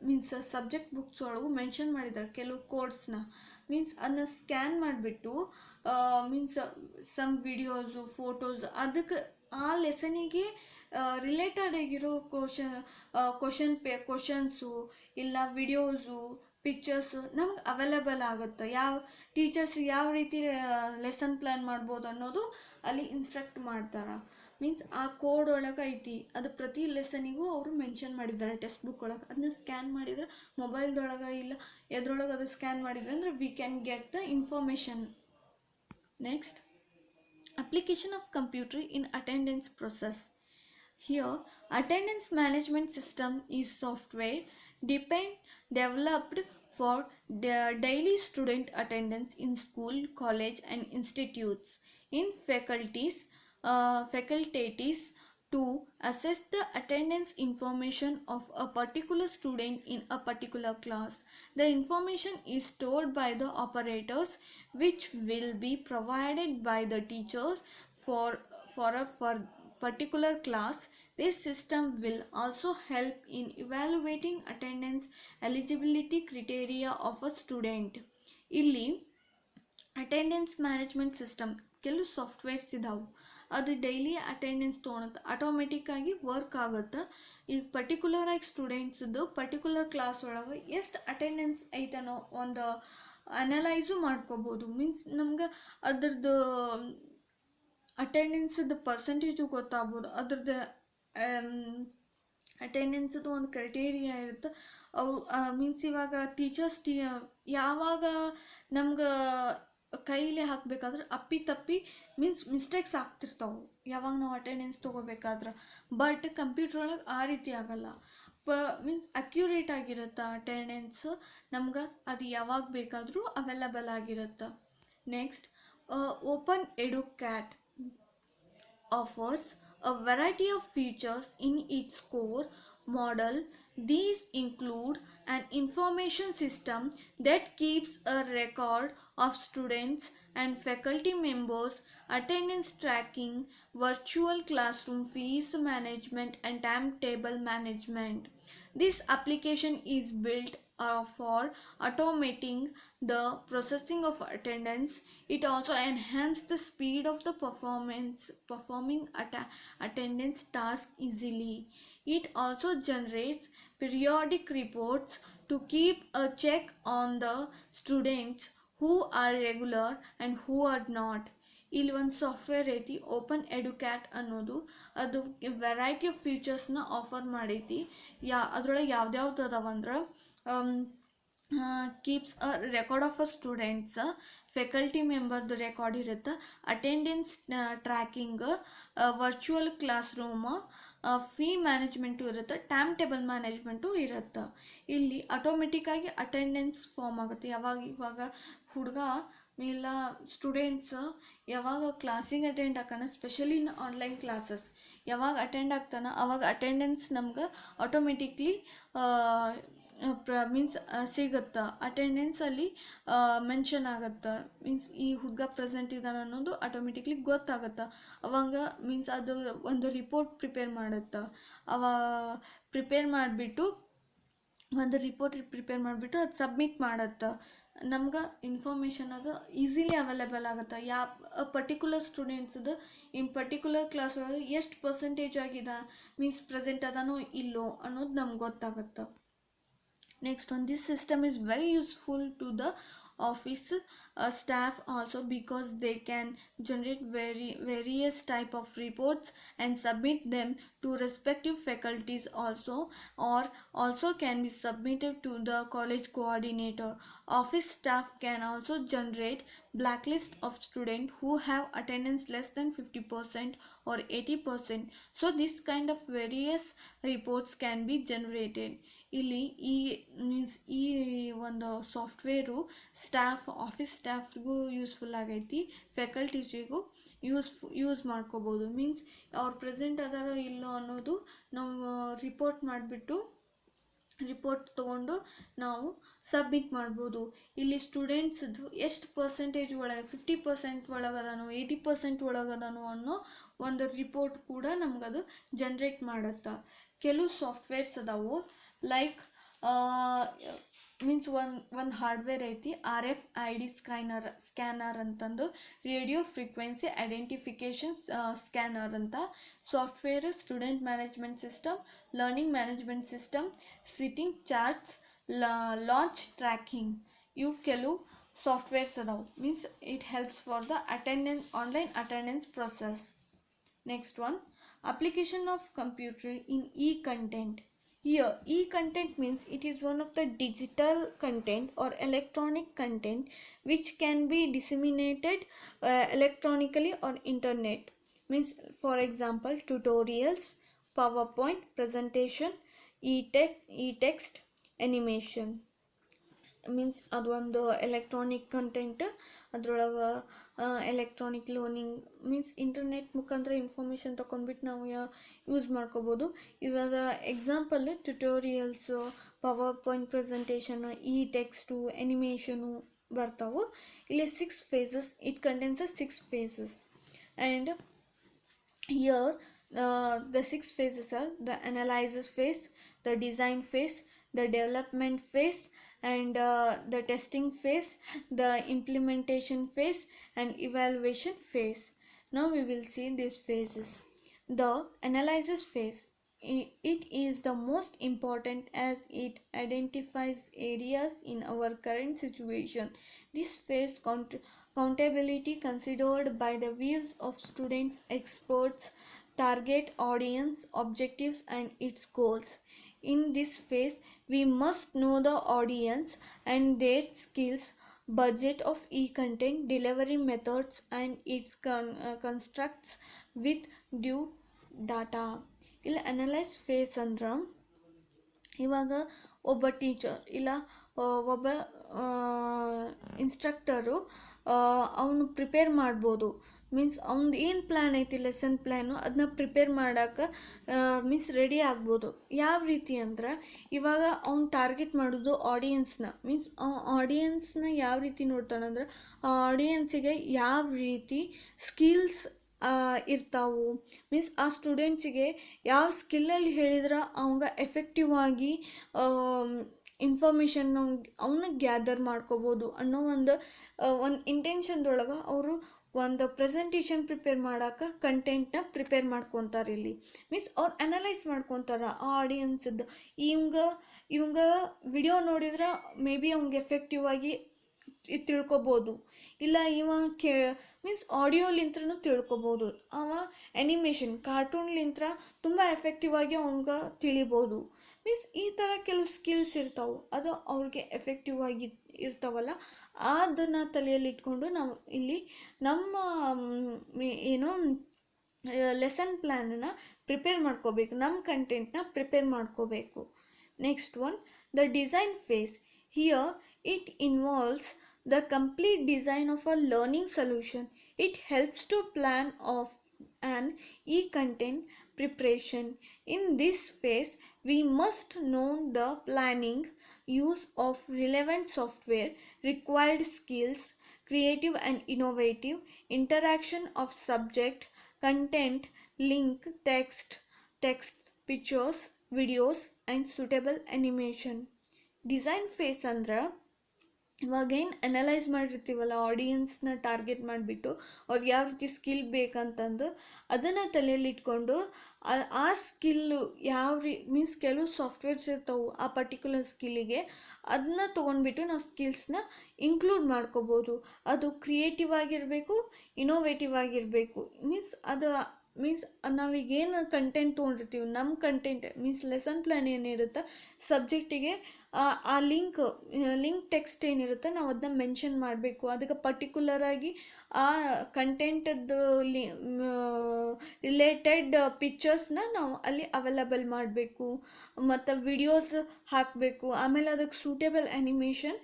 means subject books ಒಳಗೂ ಮೆನ್ಷನ್ ಮಾಡಿದ್ದಾರೆ ಕೆಲವು ಕೋಡ್ಸ್ನ. ಮೀನ್ಸ್ ಅದನ್ನ ಸ್ಕ್ಯಾನ್ ಮಾಡಿಬಿಟ್ಟು ಮೀನ್ಸ್ ಸಮ್ ವಿಡಿಯೋಸು ಫೋಟೋಸ್ ಅದಕ್ಕೆ ಆ ಲೆಸನಿಗೆ ರಿಲೇಟೆಡ್ ಆಗಿರೋ ಕ್ವಶನ್ಸು ಇಲ್ಲ ವಿಡಿಯೋಸು ಪಿಕ್ಚರ್ಸು ನಮ್ಗೆ ಅವೈಲೇಬಲ್ ಆಗುತ್ತೆ. ಯಾವ ಟೀಚರ್ಸ್ ಯಾವ ರೀತಿ ಲೆಸನ್ ಪ್ಲ್ಯಾನ್ ಮಾಡ್ಬೋದು ಅನ್ನೋದು ಅಲ್ಲಿ ಇನ್ಸ್ಟ್ರಕ್ಟ್ ಮಾಡ್ತಾರೆ. ಮೀನ್ಸ್ ಆ ಕೋಡ್ ಒಳಗೆ ಐತಿ, ಅದು ಪ್ರತಿ ಲೆಸನಿಗೂ ಅವರು ಮೆನ್ಷನ್ ಮಾಡಿದ್ದಾರೆ ಟೆಕ್ಸ್ಟ್ ಬುಕ್ ಒಳಗೆ. ಅದನ್ನ ಸ್ಕ್ಯಾನ್ ಮಾಡಿದರೆ ಮೊಬೈಲ್ದೊಳಗೆ ಇಲ್ಲ ಎದ್ರೊಳಗೆ ಅದು ಸ್ಕ್ಯಾನ್ ಮಾಡಿದ್ರೆ ಅಂದರೆ we can get the information. Next, application of computer in attendance process. Here, attendance management system is software developed for daily student attendance in school, college and institutes, in faculties to assess the attendance information of a particular student in a particular class. The information is stored by the operators, which will be provided by the teachers for a particular class. This system will also help in evaluating attendance eligibility criteria of a student. ಇಲ್ಲಿ ಅಟೆಂಡೆನ್ಸ್ ಮ್ಯಾನೇಜ್ಮೆಂಟ್ ಸಿಸ್ಟಮ್ ಕೆಲವು ಸಾಫ್ಟ್ವೇರ್ಸ್ ಇದಾವೆ, ಅದು ಡೈಲಿ ಅಟೆಂಡೆನ್ಸ್ ತೊಗೊಳುತ್ತೆ, ಆಟೋಮೆಟಿಕ್ಕಾಗಿ ವರ್ಕ್ ಆಗುತ್ತೆ. ಈಗ ಪರ್ಟಿಕ್ಯುಲರ್ ಆಗಿ ಸ್ಟೂಡೆಂಟ್ಸ್ದು ಪರ್ಟಿಕ್ಯುಲರ್ ಕ್ಲಾಸ್ ಒಳಗೆ ಎಷ್ಟು ಅಟೆಂಡೆನ್ಸ್ ಐತನೋ ಒಂದು ಅನಲೈಸು ಮಾಡ್ಕೋಬೋದು. ಮೀನ್ಸ್ ನಮ್ಗೆ ಅದ್ರದ್ದು ಅಟೆಂಡೆನ್ಸದ್ದು ಪರ್ಸೆಂಟೇಜು ಗೊತ್ತಾಗ್ಬೋದು, ಅದ್ರದ್ದು ಅಟೆಂಡೆನ್ಸದು ಒಂದು ಕ್ರೈಟೇರಿಯಾ ಇರುತ್ತೆ. ಅವು ಮೀನ್ಸ್ ಇವಾಗ ಟೀಚರ್ಸ್ ಯಾವಾಗ ನಮ್ಗೆ ಕೈಲೇ ಹಾಕಬೇಕಾದ್ರೆ ಅಪ್ಪಿ ಮೀನ್ಸ್ ಮಿಸ್ಟೇಕ್ಸ್ ಆಗ್ತಿರ್ತಾವೆ ಯಾವಾಗ ನಾವು ಅಟೆಂಡೆನ್ಸ್ ತೊಗೋಬೇಕಾದ್ರೆ. ಬಟ್ ಕಂಪ್ಯೂಟರ್ ಒಳಗೆ ಆ ರೀತಿ ಆಗಲ್ಲ, ಮೀನ್ಸ್ ಅಕ್ಯುರೇಟ್ ಆಗಿರುತ್ತೆ ಅಟೆಂಡೆನ್ಸ್, ನಮ್ಗೆ ಅದು ಯಾವಾಗ ಬೇಕಾದರೂ ಅವೈಲಬಲ್ ಆಗಿರುತ್ತೆ. Next, OpenEduCat offers a variety of features in its core model. These include an information system that keeps a record of students and faculty members, attendance tracking, virtual classroom fees management, and timetable management. This application is built for automating the processing of attendance. It also enhances the speed of the performing attendance task easily. It also generates periodic reports to keep a check on the students who are regular and who are not. ಇಲ್ಲಿ ಒಂದು ಸಾಫ್ಟ್ವೇರ್ ಐತಿ ಓಪನ್ ಎಡುಕ್ಯಾಟ್ ಅನ್ನೋದು. ಅದು ವೆರೈಟಿ ಆಫ್ ಫೀಚರ್ಸ್ನ ಆಫರ್ ಮಾಡೈತಿ. ಅದ್ರೊಳಗೆ ಯಾವ್ದ್ಯಾವ್ದು ಅದಾವಂದ್ರೆ keeps a record of a students, faculty ಮೆಂಬರ್ದು ರೆಕಾರ್ಡ್ ಇರುತ್ತೆ, attendance tracking, virtual classroom, fee management ಇರುತ್ತೆ, ಟೈಮ್ ಟೇಬಲ್ ಮ್ಯಾನೇಜ್ಮೆಂಟು ಇರುತ್ತೆ. ಇಲ್ಲಿ ಆಟೋಮೆಟಿಕ್ಕಾಗಿ ಅಟೆಂಡೆನ್ಸ್ ಫಾರ್ಮ್ ಆಗುತ್ತೆ. ಇವಾಗ ಹುಡುಗ ಇಲ್ಲ ಸ್ಟೂಡೆಂಟ್ಸ್ ಯಾವಾಗ ಕ್ಲಾಸಿಗೆ ಅಟೆಂಡ್ ಆಗೋಣ, ಸ್ಪೆಷಲಿ ಇನ್ ಆನ್ಲೈನ್ ಕ್ಲಾಸಸ್ ಯಾವಾಗ ಅಟೆಂಡ್ ಆಗ್ತಾನೆ ಅವಾಗ ಅಟೆಂಡೆನ್ಸ್ ನಮ್ಗೆ ಆಟೋಮೆಟಿಕ್ಲಿ ಮೀನ್ಸ್ ಸಿಗುತ್ತೆ. ಅಟೆಂಡೆನ್ಸಲ್ಲಿ ಮೆನ್ಷನ್ ಆಗುತ್ತೆ. ಮೀನ್ಸ್ ಈ ಹುಡುಗ ಪ್ರೆಸೆಂಟ್ ಇದ್ದಾನೆ ಅನ್ನೋದು ಆಟೋಮೆಟಿಕ್ಲಿ ಗೊತ್ತಾಗುತ್ತೆ. ಅವಾಗ ಮೀನ್ಸ್ ಅದು ಒಂದು ರಿಪೋರ್ಟ್ ಪ್ರಿಪೇರ್ ಮಾಡುತ್ತೆ. ಪ್ರಿಪೇರ್ ಮಾಡಿಬಿಟ್ಟು ಅದು ಸಬ್ಮಿಟ್ ಮಾಡುತ್ತೆ. ನಮ್ಗೆ ಇನ್ಫಾರ್ಮೇಷನ್ ಅದು ಈಸಿಲಿ ಅವೈಲೇಬಲ್ ಆಗುತ್ತೆ. ಪರ್ಟಿಕ್ಯುಲರ್ ಸ್ಟೂಡೆಂಟ್ಸ್ದು ಇನ್ ಪರ್ಟಿಕ್ಯುಲರ್ ಕ್ಲಾಸ್ ಒಳಗೆ ಎಷ್ಟು ಪರ್ಸೆಂಟೇಜ್ ಆಗಿದೆ, ಮೀನ್ಸ್ ಪ್ರೆಸೆಂಟ್ ಅದಾನೋ ಇಲ್ಲೋ ಅನ್ನೋದು ನಮ್ಗೆ ಗೊತ್ತಾಗುತ್ತೆ. Next one, this system is very useful to the office staff also, because they can generate various type of reports and submit them to respective faculties or also can be submitted to the college coordinator. Office staff can also generate blacklist of students who have attendance less than 50% or 80%. So this kind of various reports can be generated. ಇಲ್ಲಿ ಈ ಒಂದು ಸಾಫ್ಟ್ವೇರು ಆಫೀಸ್ ಸ್ಟಾಫ್ಗೂ ಯೂಸ್ಫುಲ್ ಆಗೈತಿ, ಫ್ಯಾಕಲ್ಟೀಸಿಗೂ ಯೂಸ್ ಮಾಡ್ಕೋಬೋದು. ಮೀನ್ಸ್ ಅವ್ರು ಪ್ರೆಸೆಂಟ್ ಅದಾರೋ ಇಲ್ಲೋ ಅನ್ನೋದು ನಾವು ರಿಪೋರ್ಟ್ ತೊಗೊಂಡು ನಾವು ಸಬ್ಮಿಟ್ ಮಾಡ್ಬೋದು. ಇಲ್ಲಿ ಸ್ಟೂಡೆಂಟ್ಸ್ದು ಎಷ್ಟು ಪರ್ಸೆಂಟೇಜ್ ಒಳಗೆ 50% ಒಳಗದಾನೋ 80% ಒಳಗದಾನೋ ಅನ್ನೋ ಒಂದು ರಿಪೋರ್ಟ್ ಕೂಡ ನಮಗದು ಜನ್ರೇಟ್ ಮಾಡುತ್ತೆ. ಕೆಲವು ಸಾಫ್ಟ್ವೇರ್ಸ್ ಅದಾವು, ಲೈಕ್ ಮೀನ್ಸ್ ಒಂದು ಹಾರ್ಡ್ವೇರ್ ಐತಿ RFID ಸ್ಕ್ಯಾನರ್ ಅಂತಂದು, ರೇಡಿಯೋ ಫ್ರೀಕ್ವೆನ್ಸಿ ಐಡೆಂಟಿಫಿಕೇಷನ್ ಸ್ಕ್ಯಾನರ್ ಅಂತ. Software student management system, learning management system, sitting charts, launch tracking, ಇವು ಕೆಲವು ಸಾಫ್ಟ್ವೇರ್ಸ್ ಅದಾವು. Means it helps for the online attendance process. Next one, application of computer in e-content. Here e-content means it is one of the digital content or electronic content which can be disseminated electronically or internet. Means for example tutorials, PowerPoint presentation, e-text, animation. Means ಅದೊಂದು ಎಲೆಕ್ಟ್ರಾನಿಕ್ ಕಂಟೆಂಟ್. ಅದ್ರೊಳಗೆ ಎಲೆಕ್ಟ್ರಾನಿಕ್ ಲರ್ನಿಂಗ್ ಮೀನ್ಸ್ ಇಂಟರ್ನೆಟ್ ಮುಖಾಂತರ ಇನ್ಫಾರ್ಮೇಷನ್ ತೊಗೊಂಡ್ಬಿಟ್ಟು ನಾವು ಯೂಸ್ ಮಾಡ್ಕೋಬೋದು. ಇದರ example tutorials, PowerPoint presentation, text, animation ಬರ್ತಾವೆ. ಇಲ್ಲಿ 6 phases, it contains 6 phases, and here the 6 phases are the analysis phase, the design phase, the development phase, and the testing phase, the implementation phase, and evaluation phase. Now we will see these phases. The analysis phase, it is the most important as it identifies areas in our current situation. This phase accountability considered by the views of students, experts, target audience, objectives, and its goals. In this phase, we must know the audience and their skills, budget of e-content, delivery methods, and its constructs with due data. ಇಲ್ಲಿ ಅನಲೈಸ್ ಫೇಸ್ ಅಂದ್ರೆ ಇವಾಗ ಒಬ್ಬ ಟೀಚರ್ ಇಲ್ಲ ಒಬ್ಬ ಇನ್ಸ್ಟ್ರಕ್ಟರು ಅವನು ಪ್ರಿಪೇರ್ ಮಾಡ್ಬೋದು. ಮೀನ್ಸ್ ಅವ್ನು ಏನು ಪ್ಲ್ಯಾನ್ ಐತಿ ಲೆಸನ್ ಪ್ಲ್ಯಾನು ಅದನ್ನ ಪ್ರಿಪೇರ್ ಮಾಡೋಕೆ ಮೀನ್ಸ್ ರೆಡಿ ಆಗ್ಬೋದು. ಯಾವ ರೀತಿ ಅಂದ್ರೆ ಇವಾಗ ಅವ್ನು ಟಾರ್ಗೆಟ್ ಮಾಡೋದು ಆಡಿಯನ್ಸ್ನ, ಮೀನ್ಸ್ ಆಡಿಯನ್ಸ್ನ ಯಾವ ರೀತಿ ನೋಡ್ತಾನಂದ್ರೆ ಆ ಆಡಿಯನ್ಸಿಗೆ ಯಾವ ರೀತಿ ಸ್ಕಿಲ್ಸ್ ಇರ್ತಾವು, ಮೀನ್ಸ್ ಆ ಸ್ಟೂಡೆಂಟ್ಸಿಗೆ ಯಾವ ಸ್ಕಿಲ್ಲಲ್ಲಿ ಹೇಳಿದ್ರೆ ಅವಂಗ ಎಫೆಕ್ಟಿವ್ ಆಗಿ ಇನ್ಫಾರ್ಮೇಷನ್ ಅವನ್ನ ಗ್ಯಾದರ್ ಮಾಡ್ಕೋಬೋದು ಅನ್ನೋ ಒಂದು ಇಂಟೆನ್ಷನ್ದೊಳಗೆ ಅವರು ಒಂದು ಪ್ರೆಸೆಂಟೇಷನ್ ಪ್ರಿಪೇರ್ ಮಾಡೋಕೆ ಕಂಟೆಂಟ್ನ ಪ್ರಿಪೇರ್ ಮಾಡ್ಕೊತಾರೆ. ಇಲ್ಲಿ ಮೀನ್ಸ್ ಅವ್ರು ಅನಲೈಸ್ ಮಾಡ್ಕೊತಾರೆ ಆ ಆಡಿಯನ್ಸದ್ದು. ಇವಂಗ ವಿಡಿಯೋ ನೋಡಿದ್ರೆ ಮೇ ಬಿ ಅವ್ಗೆ ಎಫೆಕ್ಟಿವ್ ಆಗಿ ತಿಳ್ಕೊಬೋದು, ಇಲ್ಲ ಮೀನ್ಸ್ ಆಡಿಯೋಲಿಂತ್ರನೂ ತಿಳ್ಕೊಬೋದು. ಅವ ಆ್ಯನಿಮೇಷನ್ ಕಾರ್ಟೂನ್ಲಿಂತ್ರ ತುಂಬ ಎಫೆಕ್ಟಿವ್ ಆಗಿ ಅವ್ಗೆ ತಿಳಿಬೋದು. ಮೀನ್ಸ್ ಈ ಥರ ಕೆಲವು ಸ್ಕಿಲ್ಸ್ ಇರ್ತಾವೆ, ಅದು ಅವ್ರಿಗೆ ಎಫೆಕ್ಟಿವ್ ಆಗಿ ಇರ್ತಾವಲ್ಲ, ಅದನ್ನು ತಲೆಯಲ್ಲಿ ಇಟ್ಕೊಂಡು ನಾವು ಇಲ್ಲಿ ನಮ್ಮ ಏನೋ ಲೆಸನ್ ಪ್ಲ್ಯಾನನ್ನು ಪ್ರಿಪೇರ್ ಮಾಡ್ಕೋಬೇಕು, ನಮ್ಮ ಕಂಟೆಂಟ್ನ ಪ್ರಿಪೇರ್ ಮಾಡ್ಕೋಬೇಕು. Next one, the design phase. Here it involves the complete design of a learning solution. It helps to plan of an e-content preparation. In this phase, we must know the planning, use of relevant software, required skills, creative and innovative, interaction of subject, content, link, text, pictures, videos and suitable animation. Design phase ಅಂದ್ರೆ ಇವಾಗೇನು ಅನಲೈಸ್ ಮಾಡಿರ್ತೀವಲ್ಲ ಆಡಿಯನ್ಸ್ನ ಟಾರ್ಗೆಟ್ ಮಾಡಿಬಿಟ್ಟು ಅವ್ರಿಗೆ ಯಾವ ರೀತಿ ಸ್ಕಿಲ್ ಬೇಕಂತಂದು ಅದನ್ನು ತಲೆಯಲ್ಲಿ ಇಟ್ಕೊಂಡು ಆ ಸ್ಕಿಲ್ಲು ಮೀನ್ಸ್ ಕೆಲವು ಸಾಫ್ಟ್ವೇರ್ಸ್ ಇರ್ತಾವೆ ಆ ಪರ್ಟಿಕ್ಯುಲರ್ ಸ್ಕಿಲ್ಲಿಗೆ, ಅದನ್ನ ತೊಗೊಂಡ್ಬಿಟ್ಟು ನಾವು ಸ್ಕಿಲ್ಸ್ನ ಇನ್ಕ್ಲೂಡ್ ಮಾಡ್ಕೋಬೋದು. ಅದು ಕ್ರಿಯೇಟಿವ್ ಆಗಿರಬೇಕು, ಇನೋವೇಟಿವ್ ಆಗಿರಬೇಕು. ಮೀನ್ಸ್ ನಾವೀಗೇನು ಕಂಟೆಂಟ್ ತೊಗೊಂಡಿರ್ತೀವಿ, ನಮ್ಮ ಕಂಟೆಂಟ್ ಮೀನ್ಸ್ ಲೆಸನ್ ಪ್ಲ್ಯಾನ್ ಏನಿರುತ್ತೆ ಸಬ್ಜೆಕ್ಟಿಗೆ ಆ ಲಿಂಕ್ ಟೆಕ್ಸ್ಟ್ ಏನಿರುತ್ತೆ ನಾವು ಅದನ್ನ ಮೆನ್ಷನ್ ಮಾಡಬೇಕು. ಅದಕ್ಕೆ ಪರ್ಟಿಕ್ಯುಲರಾಗಿ ಆ ಕಂಟೆಂಟದ್ದು ರಿಲೇಟೆಡ್ ಪಿಕ್ಚರ್ಸ್ನ ನಾವು ಅಲ್ಲಿ ಅವೈಲಬಲ್ ಮಾಡಬೇಕು, ಮತ್ತು ವಿಡಿಯೋಸ್ ಹಾಕಬೇಕು. ಆಮೇಲೆ ಅದಕ್ಕೆ ಸೂಟೇಬಲ್ ಆ್ಯನಿಮೇಷನ್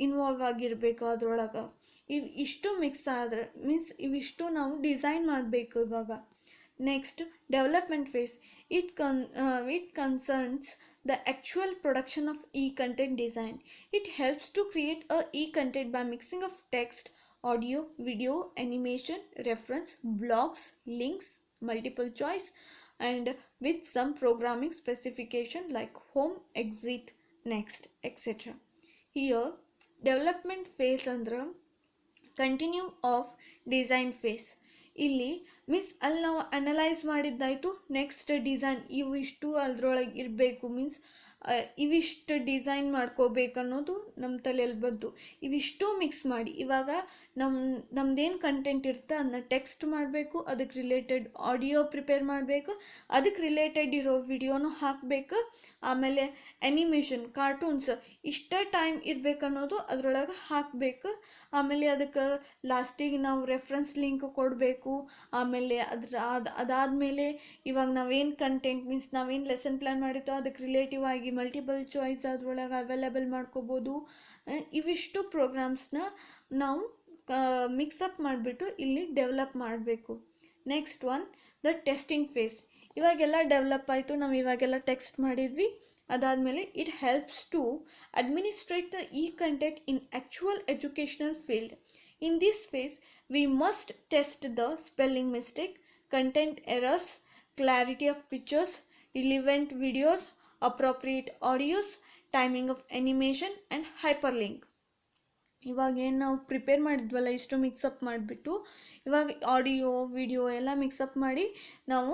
ಇನ್ವಾಲ್ವ್ ಆಗಿರಬೇಕು ಅದರೊಳಗೆ. ಇಷ್ಟು ಮಿಕ್ಸ್ ಆದರೆ ಮೀನ್ಸ್ ಇವಿಷ್ಟು ನಾವು ಡಿಸೈನ್ ಮಾಡಬೇಕು ಇವಾಗ. Next, development phase. It concerns the actual production of e-content design. It helps to create a e-content by mixing of text, audio, video, animation, reference, blogs, links, multiple choice, and with some programming specification like home, exit, next, etc. Here, development phase ಅಂದ್ರೆ ಕಂಟಿನ್ಯೂ ಆಫ್ ಡಿಸೈನ್ ಫೇಸ್. ಇಲ್ಲಿ ಮೀನ್ಸ್ ಅಲ್ಲಿ ನಾವು ಅನಲೈಸ್ ಮಾಡಿದ್ದಾಯಿತು, ನೆಕ್ಸ್ಟ್ ಡಿಸೈನ್ ಇವಿಷ್ಟು ಅದ್ರೊಳಗೆ ಇರಬೇಕು, ಮೀನ್ಸ್ ಇವಿಷ್ಟು ಡಿಸೈನ್ ಮಾಡ್ಕೋಬೇಕು ಅನ್ನೋದು ನಮ್ಮ ತಲೆಯಲ್ಲಿ ಬಂತು. ಇವಿಷ್ಟು ಮಿಕ್ಸ್ ಮಾಡಿ ಇವಾಗ ನಮ್ದೇನು ಕಂಟೆಂಟ್ ಇರುತ್ತೆ ಅದನ್ನ ಟೆಕ್ಸ್ಟ್ ಮಾಡಬೇಕು, ಅದಕ್ಕೆ ರಿಲೇಟೆಡ್ ಆಡಿಯೋ ಪ್ರಿಪೇರ್ ಮಾಡಬೇಕು, ಅದಕ್ಕೆ ರಿಲೇಟೆಡ್ ಇರೋ ವಿಡಿಯೋನು ಹಾಕಬೇಕು, ಆಮೇಲೆ ಆ್ಯನಿಮೇಷನ್ ಕಾರ್ಟೂನ್ಸ್ ಇಷ್ಟೇ ಟೈಮ್ ಇರಬೇಕನ್ನೋದು ಅದರೊಳಗೆ ಹಾಕಬೇಕು. ಆಮೇಲೆ ಅದಕ್ಕೆ ಲಾಸ್ಟಿಗೆ ನಾವು ರೆಫರೆನ್ಸ್ ಲಿಂಕ್ ಕೊಡಬೇಕು. ಆಮೇಲೆ ಅದಾದಮೇಲೆ ಇವಾಗ ನಾವೇನು ಕಂಟೆಂಟ್ ಮೀನ್ಸ್ ನಾವೇನು ಲೆಸನ್ ಪ್ಲ್ಯಾನ್ ಮಾಡಿತ್ತೋ ಅದಕ್ಕೆ ರಿಲೇಟಿವ್ ಆಗಿ ಮಲ್ಟಿಪಲ್ ಚಾಯ್ಸ್ ಅದರೊಳಗೆ ಅವೈಲೇಬಲ್ ಮಾಡ್ಕೋಬೋದು. ಇವಿಷ್ಟು ಪ್ರೋಗ್ರಾಮ್ಸ್ನ ನಾವು ಮಿಕ್ಸಪ್ ಮಾಡಿಬಿಟ್ಟು ಇಲ್ಲಿ ಡೆವಲಪ್ ಮಾಡಬೇಕು. Next one, the testing phase. ಇವಾಗೆಲ್ಲ ಡೆವಲಪ್ ಆಯಿತು, ನಾವು ಇವಾಗೆಲ್ಲ ಟೆಕ್ಸ್ಟ್ ಮಾಡಿದ್ವಿ. ಅದಾದಮೇಲೆ it helps to administrate the e-content in actual educational field. In this phase we must test the spelling mistake, content errors, clarity of pictures, relevant videos, appropriate audios, timing of animation and hyperlink. ಇವಾಗ ಏನು ನಾವು ಪ್ರಿಪೇರ್ ಮಾಡಿದ್ವಲ್ಲ ಇಷ್ಟು ಮಿಕ್ಸಪ್ ಮಾಡಿಬಿಟ್ಟು ಇವಾಗ ಆಡಿಯೋ ವಿಡಿಯೋ ಎಲ್ಲ ಮಿಕ್ಸಪ್ ಮಾಡಿ ನಾವು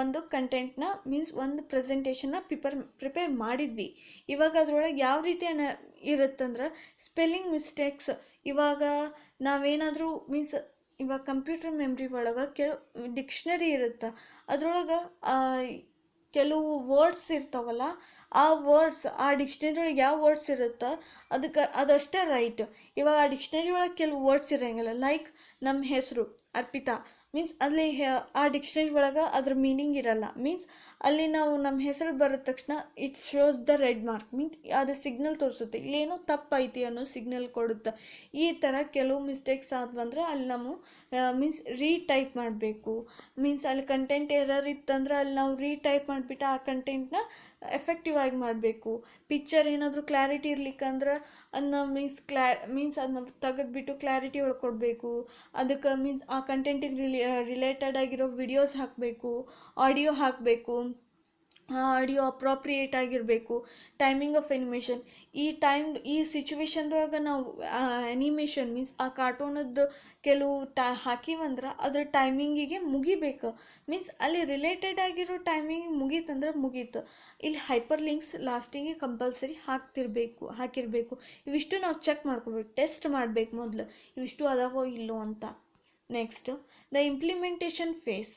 ಒಂದು ಕಂಟೆಂಟ್ನ ಮೀನ್ಸ್ ಒಂದು ಪ್ರೆಸೆಂಟೇಷನ್ನ ಪ್ರಿಪೇರ್ ಮಾಡಿದ್ವಿ. ಇವಾಗ ಅದರೊಳಗೆ ಯಾವ ರೀತಿ ಇರುತ್ತಂದ್ರೆ ಸ್ಪೆಲ್ಲಿಂಗ್ ಮಿಸ್ಟೇಕ್ಸ್. ಇವಾಗ ನಾವೇನಾದರೂ ಮೀನ್ಸ್ ಇವಾಗ ಕಂಪ್ಯೂಟರ್ ಮೆಮ್ರಿ ಒಳಗೆ ಕೆಲವು ಡಿಕ್ಷನರಿ ಇರುತ್ತೆ, ಅದರೊಳಗೆ ಕೆಲವು ವರ್ಡ್ಸ್ ಇರ್ತಾವಲ್ಲ, ಆ ಡಿಕ್ಷನರಿ ಒಳಗೆ ಯಾವ ವರ್ಡ್ಸ್ ಇರುತ್ತೋ ಅದಷ್ಟೇ ರೈಟ್. ಇವಾಗ ಆ ಡಿಕ್ಷನರಿ ಒಳಗೆ ಕೆಲವು ವರ್ಡ್ಸ್ ಇರೋಂಗಿಲ್ಲ, ಲೈಕ್ ನಮ್ಮ ಹೆಸರು ಅರ್ಪಿತಾ ಮೀನ್ಸ್ ಅಲ್ಲಿ ಆ ಡಿಕ್ಷನರಿ ಒಳಗೆ ಅದ್ರ ಮೀನಿಂಗ್ ಇರಲ್ಲ. ಮೀನ್ಸ್ ಅಲ್ಲಿ ನಾವು ನಮ್ಮ ಹೆಸರು ಬರೋದ ತಕ್ಷಣ it shows the red mark means ಅದು ಸಿಗ್ನಲ್ ತೋರಿಸುತ್ತೆ, ಇಲ್ಲೇನೋ ತಪ್ಪೈತಿ ಅನ್ನೋ ಸಿಗ್ನಲ್ ಕೊಡುತ್ತೆ. ಈ ಥರ ಕೆಲವು ಮಿಸ್ಟೇಕ್ಸ್ ಆದ್ವಂದ್ರೆ ಅಲ್ಲಿ ನಾವು ಮೀನ್ಸ್ ರೀಟೈಪ್ ಮಾಡಬೇಕು. ಮೀನ್ಸ್ ಅಲ್ಲಿ ಕಂಟೆಂಟ್ ಎರರ್ ಇತ್ತಂದ್ರೆ ಅಲ್ಲಿ ನಾವು ರೀಟೈಪ್ ಮಾಡಿಬಿಟ್ಟು ಆ ಕಂಟೆಂಟ್ನ ಎಫೆಕ್ಟಿವ್ ಆಗಿ ಮಾಡಬೇಕು. ಪಿಕ್ಚರ್ ಏನಾದರೂ ಕ್ಲಾರಿಟಿ ಇರ್ಲಿಕ್ಕಂದ್ರೆ ಅದನ್ನ ಮೀನ್ಸ್ ಅದನ್ನ ತೆಗೆದ್ಬಿಟ್ಟು ಕ್ಲಾರಿಟಿ ಒಳಗೆ ಕೊಡಬೇಕು. ಅದಕ್ಕೆ ಮೀನ್ಸ್ ಆ ಕಂಟೆಂಟಿಗೆ ರಿಲೇಟೆಡ್ ಆಗಿರೋ ವಿಡಿಯೋಸ್ ಹಾಕಬೇಕು, ಆಡಿಯೋ ಹಾಕಬೇಕು. ಆಡಿಯೋ ಅಪ್ರಾಪ್ರಿಯೇಟ್ ಆಗಿರಬೇಕು. ಟೈಮಿಂಗ್ ಆಫ್ ಎನಿಮೇಷನ್, ಈ ಸಿಚುವೇಶನ್ದಾಗ ನಾವು ಆ್ಯನಿಮೇಷನ್ ಮೀನ್ಸ್ ಆ ಕಾರ್ಟೂನದ್ದು ಕೆಲವು ಹಾಕಿವಂದ್ರೆ ಅದ್ರ ಟೈಮಿಂಗಿಗೆ ಮುಗಿಬೇಕು. ಮೀನ್ಸ್ ಅಲ್ಲಿ ರಿಲೇಟೆಡ್ ಆಗಿರೋ ಟೈಮಿಂಗ್ ಮುಗೀತಂದ್ರೆ ಮುಗೀತು. ಇಲ್ಲಿ ಹೈಪರ್ ಲಿಂಕ್ಸ್ ಲಾಸ್ಟಿಗೆ ಕಂಪಲ್ಸರಿ ಹಾಕಿರಬೇಕು. ಇವಿಷ್ಟು ನಾವು ಚೆಕ್ ಮಾಡ್ಕೋಬೇಕು, ಟೆಸ್ಟ್ ಮಾಡಬೇಕು ಮೊದಲು ಇವಿಷ್ಟು ಅದಾವೋ ಇಲ್ಲೋ ಅಂತ. Next, the implementation phase.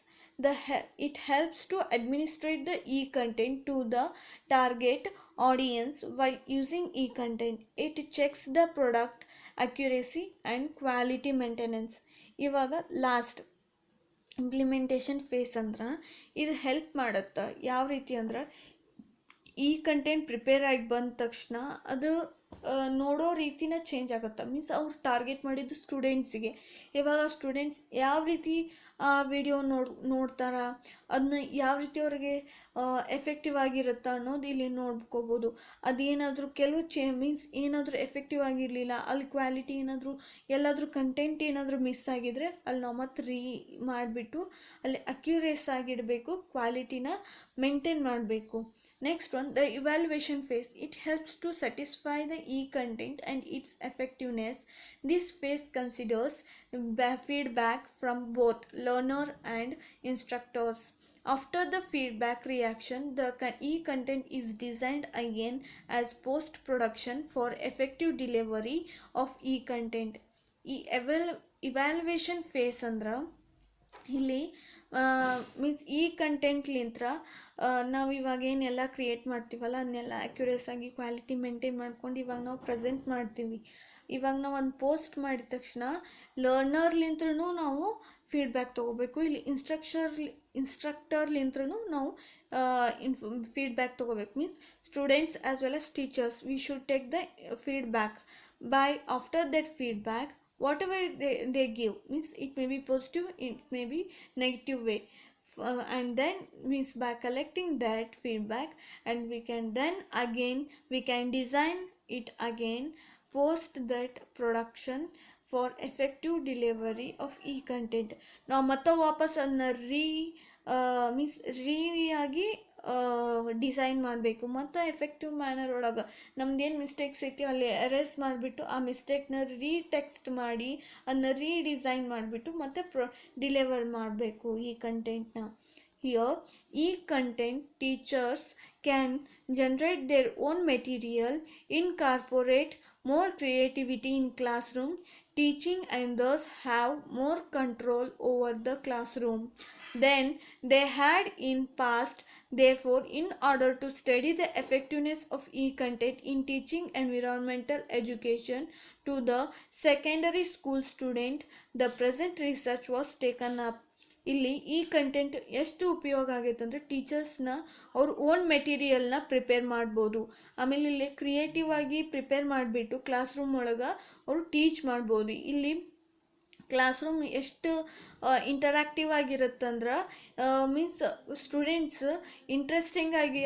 It helps to administrate the e-content to the target audience while using e-content. It checks the product accuracy and quality maintenance. ಇವಾಗ ಲಾಸ್ಟ್ ಇಂಪ್ಲಿಮೆಂಟೇಷನ್ ಫೇಸ್ ಅಂದ್ರೆ ಇದು ಹೆಲ್ಪ್ ಮಾಡುತ್ತೆ. ಯಾವ ರೀತಿ ಅಂದ್ರೆ ಈ ಕಂಟೆಂಟ್ ಪ್ರಿಪೇರ್ ಆಗಿ ಬಂದ ತಕ್ಷಣ ಅದು ನೋಡೋ ರೀತಿನ ಚೇಂಜ್ ಆಗುತ್ತೆ. ಮೀನ್ಸ್ ಅವ್ರು ಟಾರ್ಗೆಟ್ ಮಾಡಿದ್ದು ಸ್ಟೂಡೆಂಟ್ಸಿಗೆ. ಇವಾಗ ಸ್ಟೂಡೆಂಟ್ಸ್ ಯಾವ ರೀತಿ ಆ ವಿಡಿಯೋ ನೋಡ್ತಾರ, ಅದನ್ನ ಯಾವ ರೀತಿ ಅವ್ರಿಗೆ ಎಫೆಕ್ಟಿವ್ ಆಗಿರುತ್ತಾ ಅನ್ನೋದು ಇಲ್ಲಿ ನೋಡ್ಕೋಬೋದು. ಅದೇನಾದರೂ ಕೆಲವು ಮೀನ್ಸ್ ಏನಾದರೂ ಎಫೆಕ್ಟಿವ್ ಆಗಿರಲಿಲ್ಲ, ಅಲ್ಲಿ ಕ್ವಾಲಿಟಿ ಏನಾದರೂ ಎಲ್ಲಾದರೂ ಕಂಟೆಂಟ್ ಏನಾದರೂ ಮಿಸ್ ಆಗಿದ್ರೆ ಅಲ್ಲಿ ನಾವು ಮತ್ತೆ ಮಾಡಿಬಿಟ್ಟು ಅಲ್ಲಿ ಅಕ್ಯುರೇಸ್ ಆಗಿಡಬೇಕು, ಕ್ವಾಲಿಟಿನ ಮೇಂಟೈನ್ ಮಾಡಬೇಕು. Next one, the evaluation phase. It helps to satisfy the e-content and its effectiveness. This phase considers feedback from both learner and instructors. After the feedback reaction, the e-content is designed again as post-production for effective delivery of e-content. Evaluation phase ಅಂದ್ರೆ ಇಲ್ಲಿ ಮೀನ್ಸ್ ಈ ಕಂಟೆಂಟ್ಲಿಂತ್ರ ನಾವು ಇವಾಗ ಏನೆಲ್ಲ ಕ್ರಿಯೇಟ್ ಮಾಡ್ತೀವಲ್ಲ ಅದನ್ನೆಲ್ಲ ಅಕ್ಯುರೇಸ್ ಆಗಿ ಕ್ವಾಲಿಟಿ ಮೇಂಟೈನ್ ಮಾಡ್ಕೊಂಡು ಇವಾಗ ನಾವು ಪ್ರೆಸೆಂಟ್ ಮಾಡ್ತೀವಿ. ಇವಾಗ ನಾವು ಒಂದು ಪೋಸ್ಟ್ ಮಾಡಿದ ತಕ್ಷಣ ಲರ್ನರ್ಲಿಂತ್ರೂ ನಾವು ಫೀಡ್ಬ್ಯಾಕ್ ತೊಗೋಬೇಕು. ಇಲ್ಲಿ ಇನ್ಸ್ಟ್ರಕ್ಟರ್ಲಿಂತ್ರೂ ನಾವು ಫೀಡ್ಬ್ಯಾಕ್ ತೊಗೋಬೇಕು. Means students as well as teachers, we should take the feedback. After that feedback, whatever they give, means it may be positive, it may be negative way, and then means by collecting that feedback and we can design it again post that production for effective delivery of e-content. ನಾವು ಮತ್ತೆ ವಾಪಸ್ ಅದನ್ನ ಆಗಿ ಡಿಸೈನ್ ಮಾಡಬೇಕು. ಮತ್ತು ಎಫೆಕ್ಟಿವ್ ಮ್ಯಾನರ್ ಒಳಗೆ ನಮ್ದೇನು ಮಿಸ್ಟೇಕ್ಸ್ ಐತಿ ಅಲ್ಲಿ ಎರೇಸ್ ಮಾಡಿಬಿಟ್ಟು ಆ ಮಿಸ್ಟೇಕ್ನ ಟೆಕ್ಸ್ಟ್ ಮಾಡಿ ಅದನ್ನ ಡಿಸೈನ್ ಮಾಡಿಬಿಟ್ಟು ಮತ್ತೆ ಡಿಲಿವರ್ ಮಾಡಬೇಕು ಈ ಕಂಟೆಂಟ್ನ. Here, e-content teachers can generate their own material, incorporate more creativity in classroom teaching, and thus have more control over the classroom than they had in past. Therefore, in order to study the effectiveness of e-content in teaching environmental education to the secondary school student, the present research was taken up. ಇಲ್ಲಿ ಈ ಕಂಟೆಂಟ್ ಎಷ್ಟು ಉಪಯೋಗ ಆಗೈತೆ ಅಂದರೆ ಟೀಚರ್ಸ್ನ ಅವ್ರ ಓನ್ ಮೆಟೀರಿಯಲ್ನ ಪ್ರಿಪೇರ್ ಮಾಡ್ಬೋದು. ಆಮೇಲೆ ಇಲ್ಲಿ ಕ್ರಿಯೇಟಿವ್ ಆಗಿ ಪ್ರಿಪೇರ್ ಮಾಡಿಬಿಟ್ಟು ಕ್ಲಾಸ್ ರೂಮ್ ಒಳಗೆ ಅವರು ಟೀಚ್ ಮಾಡ್ಬೋದು. ಇಲ್ಲಿ ಕ್ಲಾಸ್ ರೂಮ್ ಎಷ್ಟು ಇಂಟರಾಕ್ಟಿವ್ ಆಗಿರುತ್ತಂದ್ರೆ ಮೀನ್ಸ್ ಸ್ಟೂಡೆಂಟ್ಸ್ ಇಂಟ್ರೆಸ್ಟಿಂಗ್ ಆಗಿ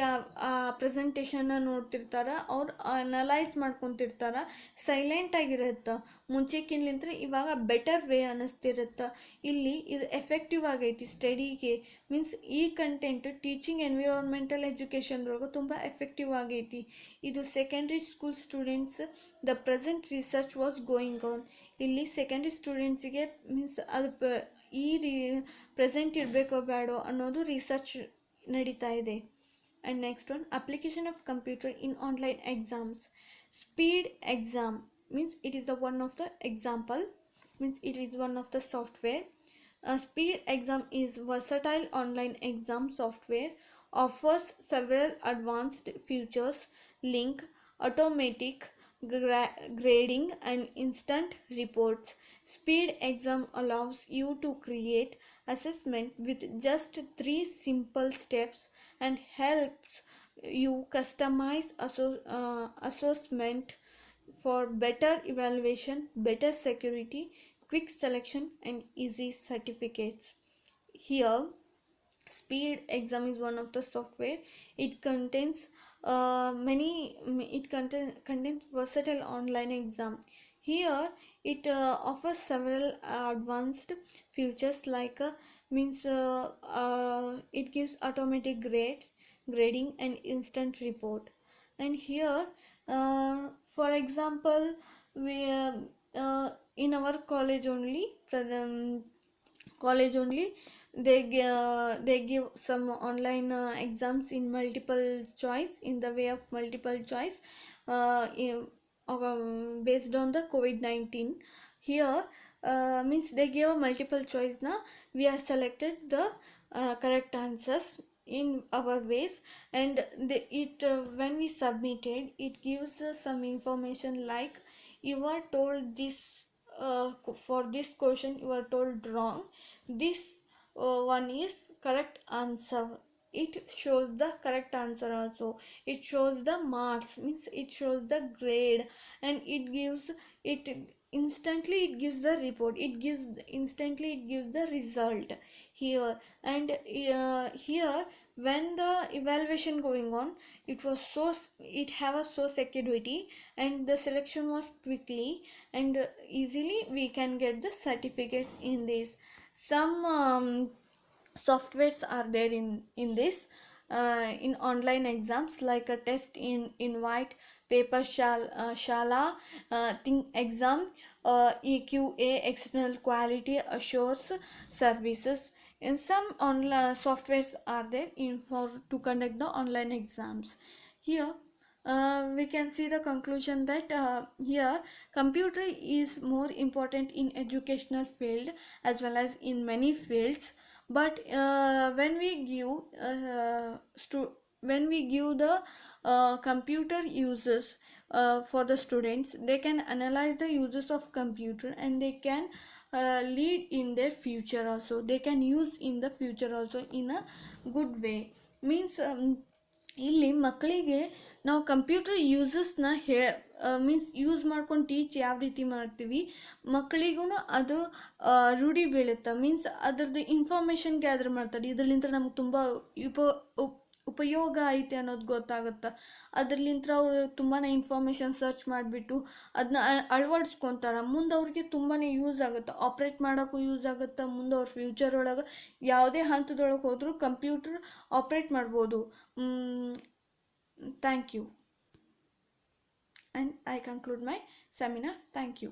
ಆ ಪ್ರೆಸೆಂಟೇಷನ್ನ ನೋಡ್ತಿರ್ತಾರೆ, ಅವ್ರು ಅನಲೈಸ್ ಮಾಡ್ಕೊತಿರ್ತಾರೆ, ಸೈಲೆಂಟ್ ಆಗಿರುತ್ತೆ. ಮುಂಚೆಕಿನ್ಲಿಂತ್ರ ಇವಾಗ ಬೆಟರ್ ವೇ ಅನ್ನಿಸ್ತಿರುತ್ತೆ. ಇಲ್ಲಿ ಇದು ಎಫೆಕ್ಟಿವ್ ಆಗೈತಿ ಸ್ಟಡಿಗೆ. ಮೀನ್ಸ್ ಈ ಕಂಟೆಂಟ್ ಟೀಚಿಂಗ್ ಎನ್ವಿರಾನ್ಮೆಂಟಲ್ ಎಜುಕೇಷನ್ದೊಳಗೆ ತುಂಬ ಎಫೆಕ್ಟಿವ್ ಆಗೈತಿ. ಇದು secondary school students the present research was going on. ಇಲ್ಲಿ ಸೆಕೆಂಡ್ರಿ ಸ್ಟೂಡೆಂಟ್ಸಿಗೆ ಮೀನ್ಸ್ ಅದು ಪ್ರೆಸೆಂಟ್ ಇರಬೇಕೋ ಬೇಡೋ ಅನ್ನೋದು ರಿಸರ್ಚ್ ನಡೀತಾ ಇದೆ. And next one, application of computer in online exams. Speed exam means it is the one of the example, means it is one of the software. Speed exam is versatile online exam software, offers several advanced features, link, automatic grading, and instant reports. Speed exam allows you to create assessment with just 3 simple steps and helps you customize assessment for better evaluation, better security, quick selection, and easy certificates. Here, speed exam is one of the software. It contains contains versatile online exam. Here it offers several advanced features like it gives automatic grades, grading, and instant report. And here, for example, we in our college only they give some online exams in multiple choice, in the way of multiple choice, based on the COVID-19. Here means they give a multiple choice. Now we are selected the correct answers in our ways, and when we submitted, it gives some information like you are told this, for this question you are told wrong, this one is correct answer. It shows the correct answer also. It shows the marks, means it shows the grade, and it instantly it gives the report, it gives instantly it gives the result here. And here, when the evaluation going on, it have a so security, and the selection was quickly, and easily we can get the certificates in this. Some softwares are there in this, in online exams, like a test in invite, paper shala, think exam, EQA, external quality assures services. And some online softwares are there in for to conduct the online exams. Here we can see the conclusion that here computer is more important in educational field as well as in many fields. But when we give the computer uses for the students, they can analyze the uses of computer, and they can lead in their future also, they can use in the future also in a good way. Means ಇಲ್ಲಿ ಮಕ್ಕಳಿಗೆ ನಾವು ಕಂಪ್ಯೂಟರ್ ಯೂಸಸ್ನ ಮೀನ್ಸ್ ಯೂಸ್ ಮಾಡ್ಕೊಂಡು ಟೀಚ್ ಯಾವ ರೀತಿ ಮಾಡ್ತೀವಿ, ಮಕ್ಕಳಿಗೂ ಅದು ರೂಢಿ ಬೀಳುತ್ತೆ. ಮೀನ್ಸ್ ಅದ್ರದ್ದು ಇನ್ಫಾರ್ಮೇಷನ್ ಗ್ಯಾದರ್ ಮಾಡ್ತಾರೆ, ಇದರಲ್ಲಿಂದ ನಮ್ಗೆ ತುಂಬ ಉಪಯೋಗ ಐತೆ ಅನ್ನೋದು ಗೊತ್ತಾಗುತ್ತೆ. ಅದರಲ್ಲಿಂದ ಅವರು ತುಂಬಾ ಇನ್ಫಾರ್ಮೇಷನ್ ಸರ್ಚ್ ಮಾಡಿಬಿಟ್ಟು ಅದನ್ನ ಅಳವಡಿಸ್ಕೊತಾರೆ. ಮುಂದೆ ಅವ್ರಿಗೆ ತುಂಬಾ ಯೂಸ್ ಆಗುತ್ತೆ, ಆಪ್ರೇಟ್ ಮಾಡೋಕ್ಕೂ ಯೂಸ್ ಆಗುತ್ತೆ. ಮುಂದೆ ಅವ್ರ ಫ್ಯೂಚರ್ ಒಳಗೆ ಯಾವುದೇ ಹಂತದೊಳಗೆ ಹೋದರೂ ಕಂಪ್ಯೂಟರ್ ಆಪ್ರೇಟ್ ಮಾಡ್ಬೋದು. Thank you. And I conclude my seminar. Thank you.